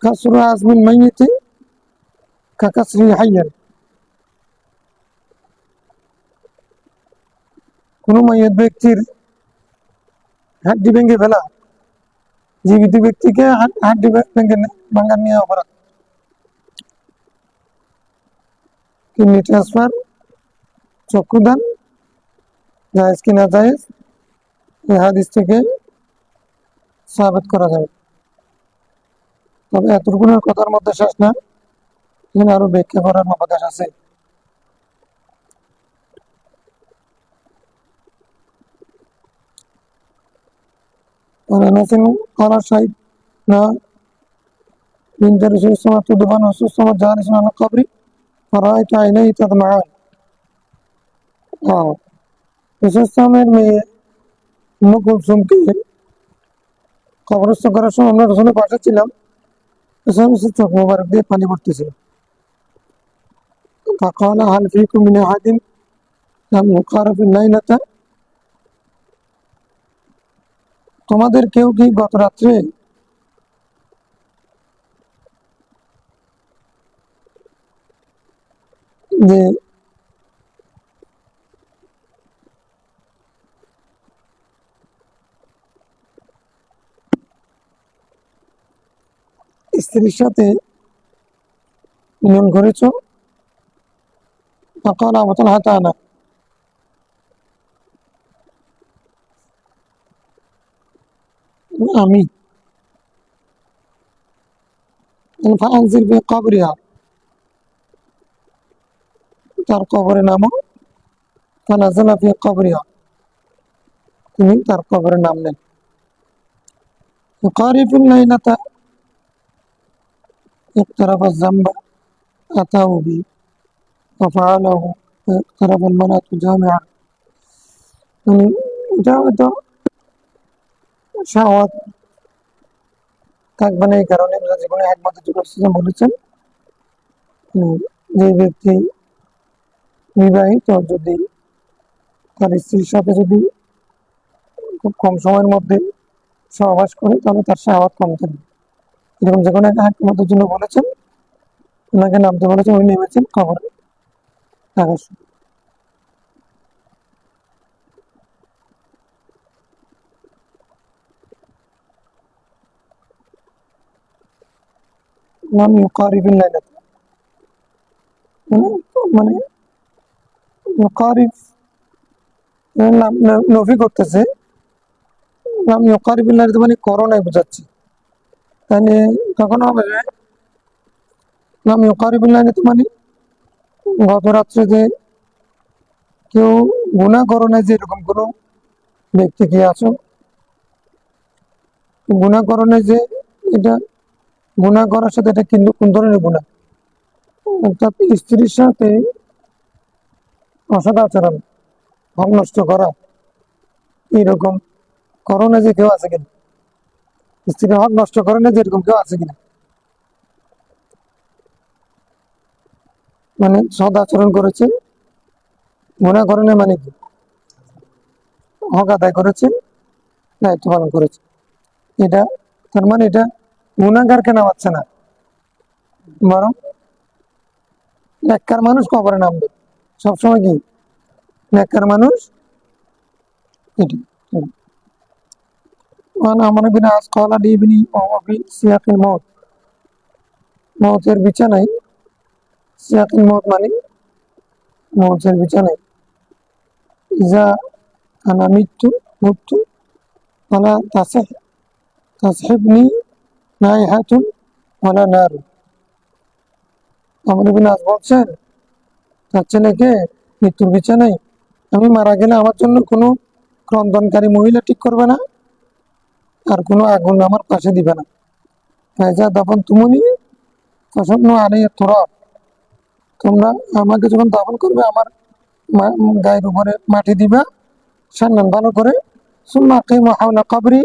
কাসরু আজমিল মাইয়িতি কাকাসরি হাইয়ান, কোন মাইয়িত ব্যক্তির হাড্ডি ভেঙে ফেলা জীবিত ব্যক্তিকে হাড্ডি ভেঙে ভাঙার নিয়ে অপরাধ। কিডনি ট্রান্সফার, চক্ষুদান জায়েজ কি না জায়েজ, এই হাদিস থেকে সাবিত করা যাবে। তবে এতটুকুনের কথার মধ্যে শেষ না, এখানে আরো ব্যাখ্যা করার অবকাশ আছে। قال شهدنا عند رسول الله صلى الله عليه وسلم تدفن رسول الله صلى الله عليه وسلم جالس على القبر فرأيت عينيه تدمعان। রসুল ইসলামের মেয়ে উম্মু কুলসুমকে কবরস্থ করার সময় আমরা রসুলের পাশে ছিলাম, রসুল চোখ মোবারক দিয়ে পানি পড়তেছিল। فقال هل فيكم من أحد لم يقارف الليلة؟ তোমাদের কেউ কি গত রাত্রে যে স্ত্রীর সাথে মিলন করেছ? فقال أبو طلحة أنا। আমি। فأنزل في قبرها, তার কবরে নামো। فنزل في قبرها, তিনি তার কবরে নামলেন। يقارف الليلة اقترب الذنب أتاه به وفعله اقترب المرأة جامعا। মানে এটা হয়তো শাহওয়াত থাকবে না, এই কারণে জীবনে একমাত্র বলেছেন যে ব্যক্তি বিবাহিত যদি তার স্ত্রীর সাথে যদি খুব কম সময়ের মধ্যে সহবাস করে তাহলে তার শাহওয়াত কম থাকবে। এরকম যে কোনো একমাত্রের জন্য বলেছেন, ওনাকে নামতে বলেছেন, উনি নেমেছেন কবরে থাকার সময়। নাম ইউকারিফিল লাইলাত, মানে ইউকারিফ নাম নফি করতেছে, নাম ইউকারিফিল লাইলাত মানে করোনায় বোঝাচ্ছে। তাহলে তখন হবে যে নাম ইউকারিফিল লাইলাত মানে গত রাত্রে যে কেউ গুনাহ করো না, যে এরকম কোনো ব্যক্তি কি আছো গুনাহ করো না, যে এটা গুনাহ করার সাথে এটা কিন্তু কোন ধরনের গুনাহ, অর্থাৎ স্ত্রীর সাথে অসৎ আচরণ, হক নষ্ট করা, এরকম করো না যে কেউ আছে কিনা, স্ত্রীর হক নষ্ট করে না যে এরকম কেউ আছে কিনা। মানে সদ আচরণ করেছে, গুনাহ করে না মানে কি হক আদায় করেছে, দায়িত্ব পালন করেছে। এটা তার মানে এটা গুনাহগারকে নামাচ্ছে না, বরং নেককার মানুষ কবরে নামবে সবসময়। কি নেককার মানুষ এটি। عمرو بن العاص قال لابني وهو في سياق الموت, মৌতের বিছানায়, সিয়াকিল মৌত মানে মৌতের বিছানায়, ইজা আনা মৃত্যু ফালা তাসহিবনি নাইহাতুন ওয়ালা নার। আমর ইবনে আস বলছেন তার ছেলেকে মৃত্যুর বিছানায়, আমি মারা গেলে আমার জন্য কোনো ক্রন্দনকারী মহিলা ঠিক করবে না, আর কোনো আগুন আমার পাশে দিবে না। ফায়জা দাফন তুমুনি ফসন্ন আলাই তোরা, তোমরা আমাকে যখন দাফন করবে আমার গায়ের উপরে মাটি দিবা সান্নান ভালো করে, সুম্মা কিমু হাওলা কবরি,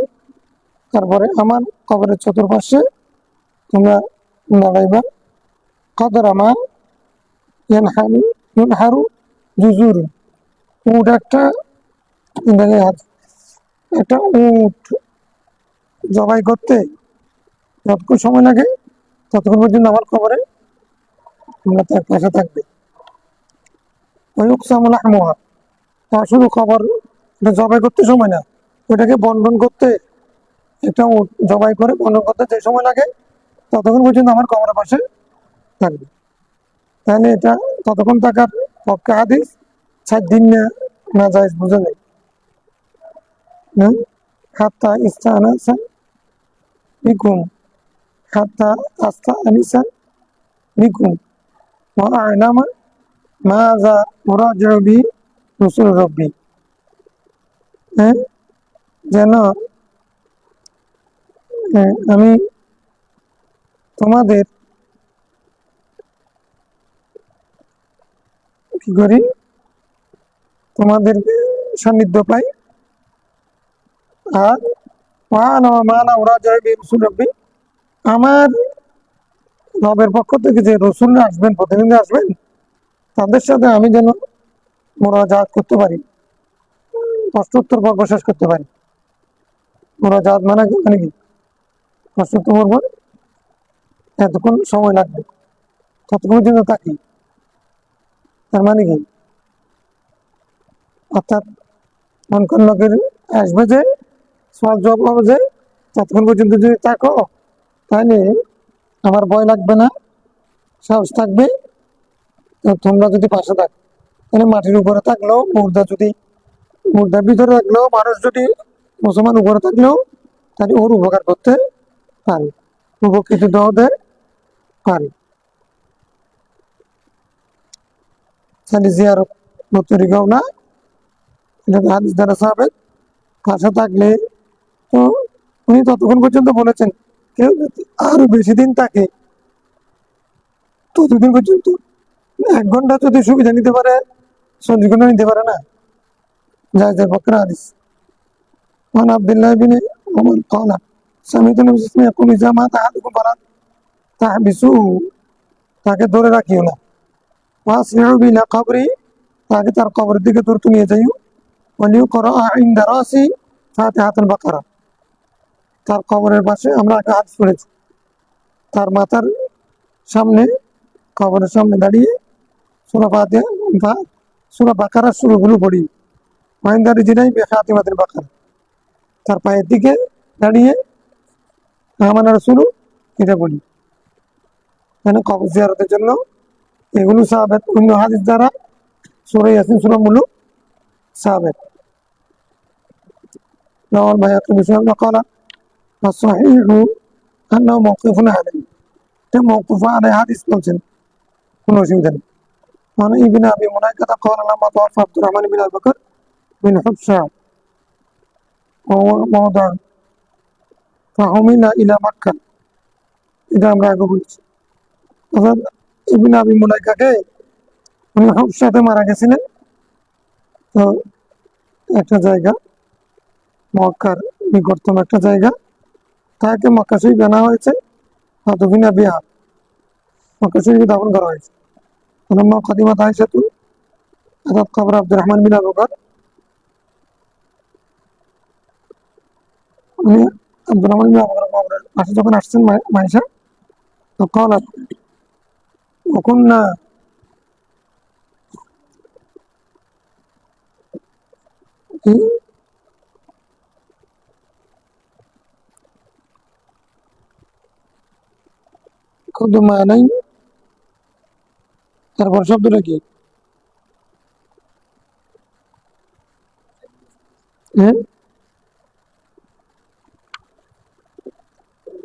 তারপরে আমার কবরের চতুর্পাশে তোমরা দাঁড়াইবা। কদর আমা ইউনহারু জুজুর, উট একটা উট জবাই করতে যতক্ষণ সময় লাগে ততক্ষণ পর্যন্ত আমার কবরে তোমরা তার পাশে থাকবে। শুধু খবর এটা জবাই করতে সময় না, ওটাকে বন্টন করতে, এটা জবাই করে বন্টন করতে যে সময় লাগে ততক্ষণ পর্যন্ত আমার কবরের পাশে থাকবে। তাহলে এটা ততক্ষণ থাকার পক্ষে হাদিস 7 দিন না যায়, বুঝে নেই। হ্যাঁ, হাত্তা ইস্তানাসা বিকুম, হাত্তা আস্তা আনিসা বিকুম, ওয়া আ'লামা মাযা উরাজিউ বি রাসূল রাব্বি। হ্যাঁ, যেন আমি তোমাদের কি করি, তোমাদের সান্নিধ্য পাই। আর আমার রবের পক্ষ থেকে যে রসুলরা আসবেন, প্রতিনিধি আসবেন, তাদের সাথে আমি যেন মোনাজাত করতে পারি, প্রশ্নোত্তর পর্ব শেষ করতে পারি। মোনাজাত মানে কি? প্রশ্নোত্তর পর্ব এতক্ষণ সময় লাগবে, ততক্ষণ পর্যন্ত থাকি, তার মানে কি? অর্থাৎ মনকার লোকের আসবে যে, সওয়াল জবাব হবে যে, ততক্ষণ পর্যন্ত যদি থাকো তাহলে আমার ভয় লাগবে না, সাহস থাকবে। তোমরা যদি পাশে থাকো, তাহলে মাটির উপরে থাকলেও, মুর্দার ভিতরে থাকলেও, মানুষ যদি মুসলমান উপরে থাকলেও, তাহলে ওর উপকার করতে পারে, উপকৃত হতে পারে। তাহলে জিয়ারত তরিকাও না, এটা হাদিস দ্বারা সাহাবেদ। পাশে থাকলে তো উনি ততক্ষণ পর্যন্ত বলেছেন, কেউ যদি আরো বেশি দিন থাকে ততদিন পর্যন্ত, 1 ঘন্টা যদি সুবিধা নিতে পারে, 40 ঘন্টা নিতে পারে না, জায়েজের পক্ষে হাদিস। وعن عبد الله بن عمر قال سمعت النبي صلى الله عليه وسلم يقول إذا مات أحدكم فلا تحبسوه, তাকে ধরে রাখিও না। وأسرعوا إلى قبره, তাকে তার কবরের দিকে দ্রুত নিয়ে যাইও। وليقرأ عند رأسه فاتحة البقرة, তার কবরের পাশে আমরা একটা হাদিস পড়েছি, তার মাথার সামনে, কবরের সামনে দাঁড়িয়ে সূরা ফাতিহা বা সূরা বাকারার শুরুগুলো পড়ি। ওয়াইন্দা রিজলিহি বিখাতিমাতিল বাকারা, তার পায়ের দিকে দাঁড়িয়ে আমানা রাসূলু এটা বলি। মানে কবর জিয়ারতের জন্য এগুলো সাহাবেত, অন্য হাদিস দ্বারা সূরা ইয়াসিন, সূরা মুলুক সাহাবেত। রাওয়াল বাইহাকী বিসনাদ ক্বালা ওয়াস-সাহিহু আন্নাহু মাওকুফুন আলাইহি, এটা মাওকুফ আলাইহি হাদিস বলছেন, কোনো অসুবিধা নেই। মানে ইবনে আবি মুলাইকা ক্বালা লাম্মা তাওয়াফা আব্দুর রহমান বিন আবি বকর বিন হুবশা ওয়া মাওদা ফাহুমিলা ইলা মক্কা, এটা আমরা আগে বলছি। অর্থাৎ ইবনে আবি মুলাইকাকে উনি হুবশাতে মারা গেছিলেন, তো একটা জায়গা, মক্কার নিকটতম একটা জায়গা, তাকে মক্কা শরীফ আনা হয়েছে, ফাতুফিনা বিহা, মক্কা শরীফে দাফন করা হয়েছে। ফালাম্মা কাদিমাত আয়েশাতু আতাত কবর আব্দুর রহমান বিন আবু বকর, উনি আব্দুর রহমান বিন আবু বকর কবরের পাশে যখন আসছেন মায়েশা, তো ক্বালাত ওয়াকুন্না কি খুদমানাই, তারপর শব্দটা কি? হ্যাঁ,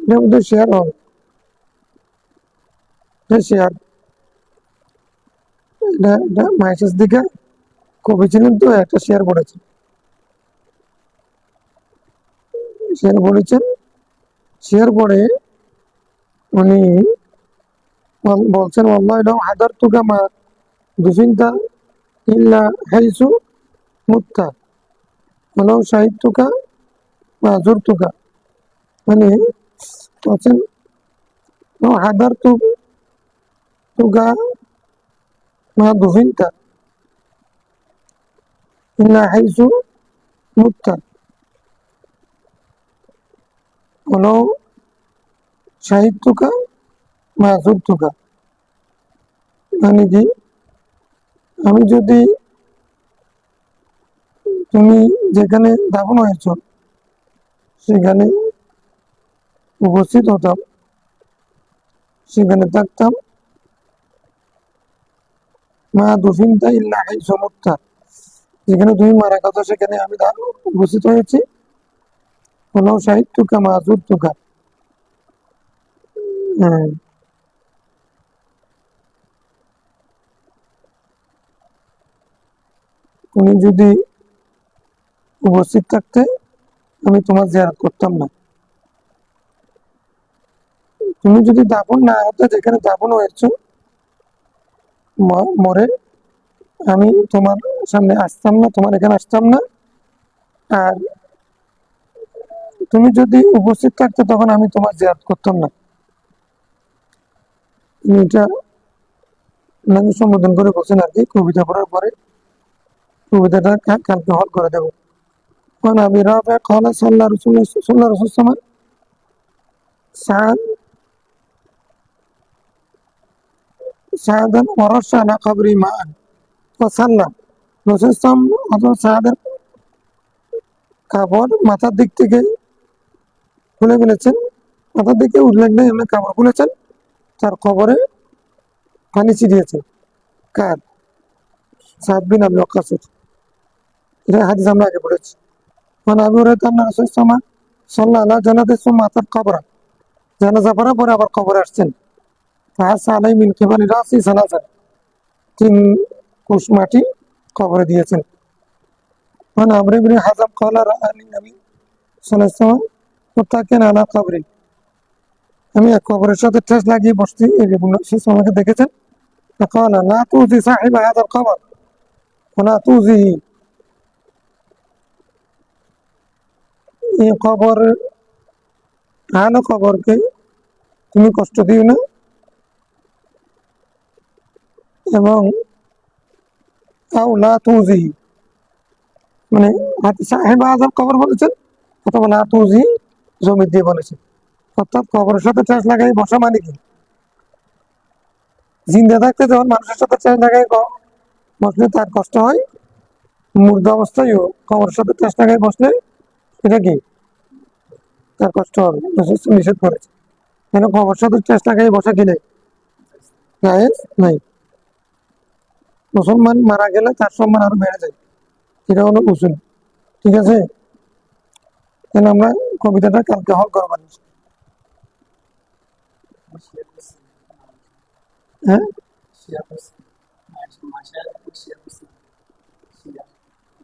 এটা বোধহয় শেয়ার হবে, শেয়ার। এটা মায়েশার দিকে কবি ছিলেন, তো একটা শেয়ার পড়েছেন, শেয়ার বলেছেন। শেয়ার পড়ে উনি বলছেন, ওয়াল্লাহি লাউ হাদারতুকা মা দুফিনতা ইল্লা হাইসু মুত্তা ওয়ালাউ শাহিদতুকা মা যুরতুকা। মানে বলছেন, লাউ হাদারতুকা মা দুফিনতা ইল্লা হাইসু মুত্তা ওয়ালাউ শাহিদতুকা মা যুরতুকা। মানে কি, আমি যদি তুমি যেখানে দাফন হয়েছ সেখানে উপস্থিত হতাম, সেখানে থাকতাম, মা দুফিনতা ইল্লা হাইসু মুত্তা, যেখানে তুমি মারা গেছো সেখানে আমি উপস্থিত হয়েছি, কোনো সাহিত্যকা মাজুর তুকা। হ্যাঁ, তুমি যদি উপস্থিত থাকতে আমি তোমার জিয়ারত করতাম না। তুমি যদি দাফন না হতে, যেখানে দাফন হয়েছ মরে, আমি তোমার সামনে আসতাম না, তোমার এখানে আসতাম না। আর তুমি যদি উপস্থিত থাকতে তখন আমি তোমার জিয়ারত করতাম না। তুমি এটা নাকি সম্বোধন করে বলছেন আর কি, কবিতা পড়ার পরে কবিতাটা কালকে হল করে দেবো। কোন আবি রাফে قال صلى رسول السماء سعد سعدا ورش على قبري ماء وصلى। রসুল ইসলাম হযরত সাদের কাপড় মাথার দিক থেকে খুলে ফেলেছেন, মাথার দিকে উল্লেখ নেই, এমনি কাপড় খুলেছেন, তার কবরে পানি ছিটিয়েছেন। কার? সাদ বিন আবি ওয়াক্কাস। এটা হাদিস আমরা আগে পড়েছি। মানে আবু হুরায়রা আন্না রাসূলুল্লাহ সাল্লাল্লাহু আলাইহি ওয়াসাল্লাম সাল্লা আলা জানাতে সুম্মা আতাল কবরা। জানাজা পড়ার পরে আবার কবরে আসছেন। ফাহাসা আলাই মিন কিবালি রাসি সালাসান। 3 কোষ মাটি কবরে দিয়েছেন। মানে আমর ইবনে হাজাম ক্বালা রাআনি নবী সাল্লাল্লাহু আলাইহি ওয়াসাল্লাম মুত্তাকিয়ান আলা কবরি। আমি এক কবরের সাথে ঠেস লাগিয়ে বসছি, এই যে সে আমাকে দেখেছেন। فقال لا تؤذي صاحب هذا القبر ولا تؤذيه। এই কবর, আলো কবরকে তুমি কষ্ট দিও না, এবং আও লা তুজি, মানে সাহেব আজম কবর বলেছেন অথবা লা তুজি জমি দিয়ে বলেছেন। অর্থাৎ কবরের সাথে ঠেস লাগাই বসা মানে কি, জিন্দা থাকতে যখন মানুষের সাথে ঠেস লাগাই বসলে তার কষ্ট হয়, মুর্দা অবস্থায়ও কবরের সাথে ঠেস লাগাই বসলে এটা কি তার কষ্ট হবে, নিষেধ করেছে। কেন কবরের সাথে ঠেস লাগাই বসা কি নেই, জায়েজ নাই। মুসলমান মারা গেলে তার সম্মান আরো বেড়ে যায়, এটা হলো উসুল। ঠিক আছে, কেন আমরা কবিতাটা কালকে হল করবার। হ্যাঁ,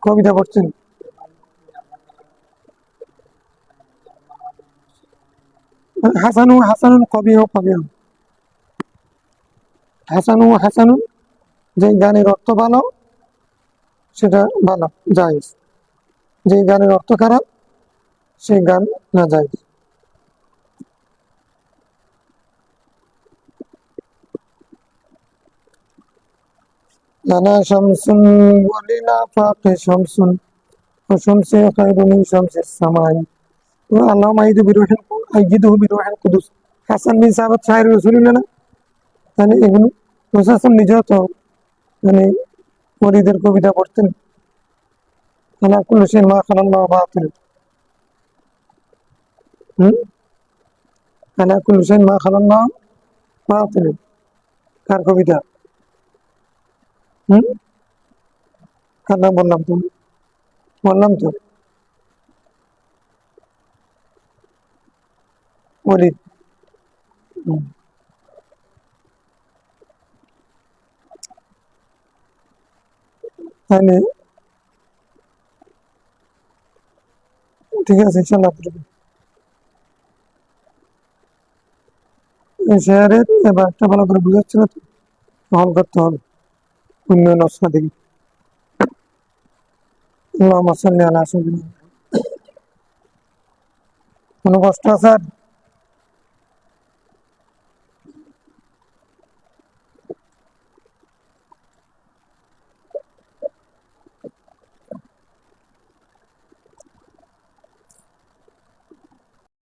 কবিতা পড়ছেন। হাসানু হাসানুন কবিহ কবিহ। হাসানু হাসানুন, যে গানের অর্থ ভালো সেটা ভালো, জায়েজ। যে গানের অর্থ খারাপ সেই গান না জায়েজ। লানা শামসুন ওয়ালিনা ফাকে শামসুন ওয়া শামসি খায়রুন মিন শামসিস সামাই ওয়া আল্লাহুম্মা আইয়িদহু বিরূহিল কুদুস। হাসান বিন সাবিত শায়ের রাসূলুল্লাহ না, মানে এগুলো রাসূল নিজেও তো মানে ওলিদের কবিতা পড়তেন। আলা কুল্লি শাইইন মা খালাল্লাহু বাতিল। আলা কুল্লি শাইইন মা খালাল্লাহু বাতিল, কার কবিতা? হুম, কার নাম বললাম? তুমি বললাম তো, ওলিদ। হুম, তাহলে ঠিক আছে ইনশাআল্লাহ। এই শেয়ারের এবার একটা ভালো করে বুঝাচ্ছে না তো, হল করতে হবে উন্নয়ন নকশা থেকে। আল্লাহুম্মা সাল্লি আলা সাইয়্যিদিনা। কোনো কষ্ট আছে আর?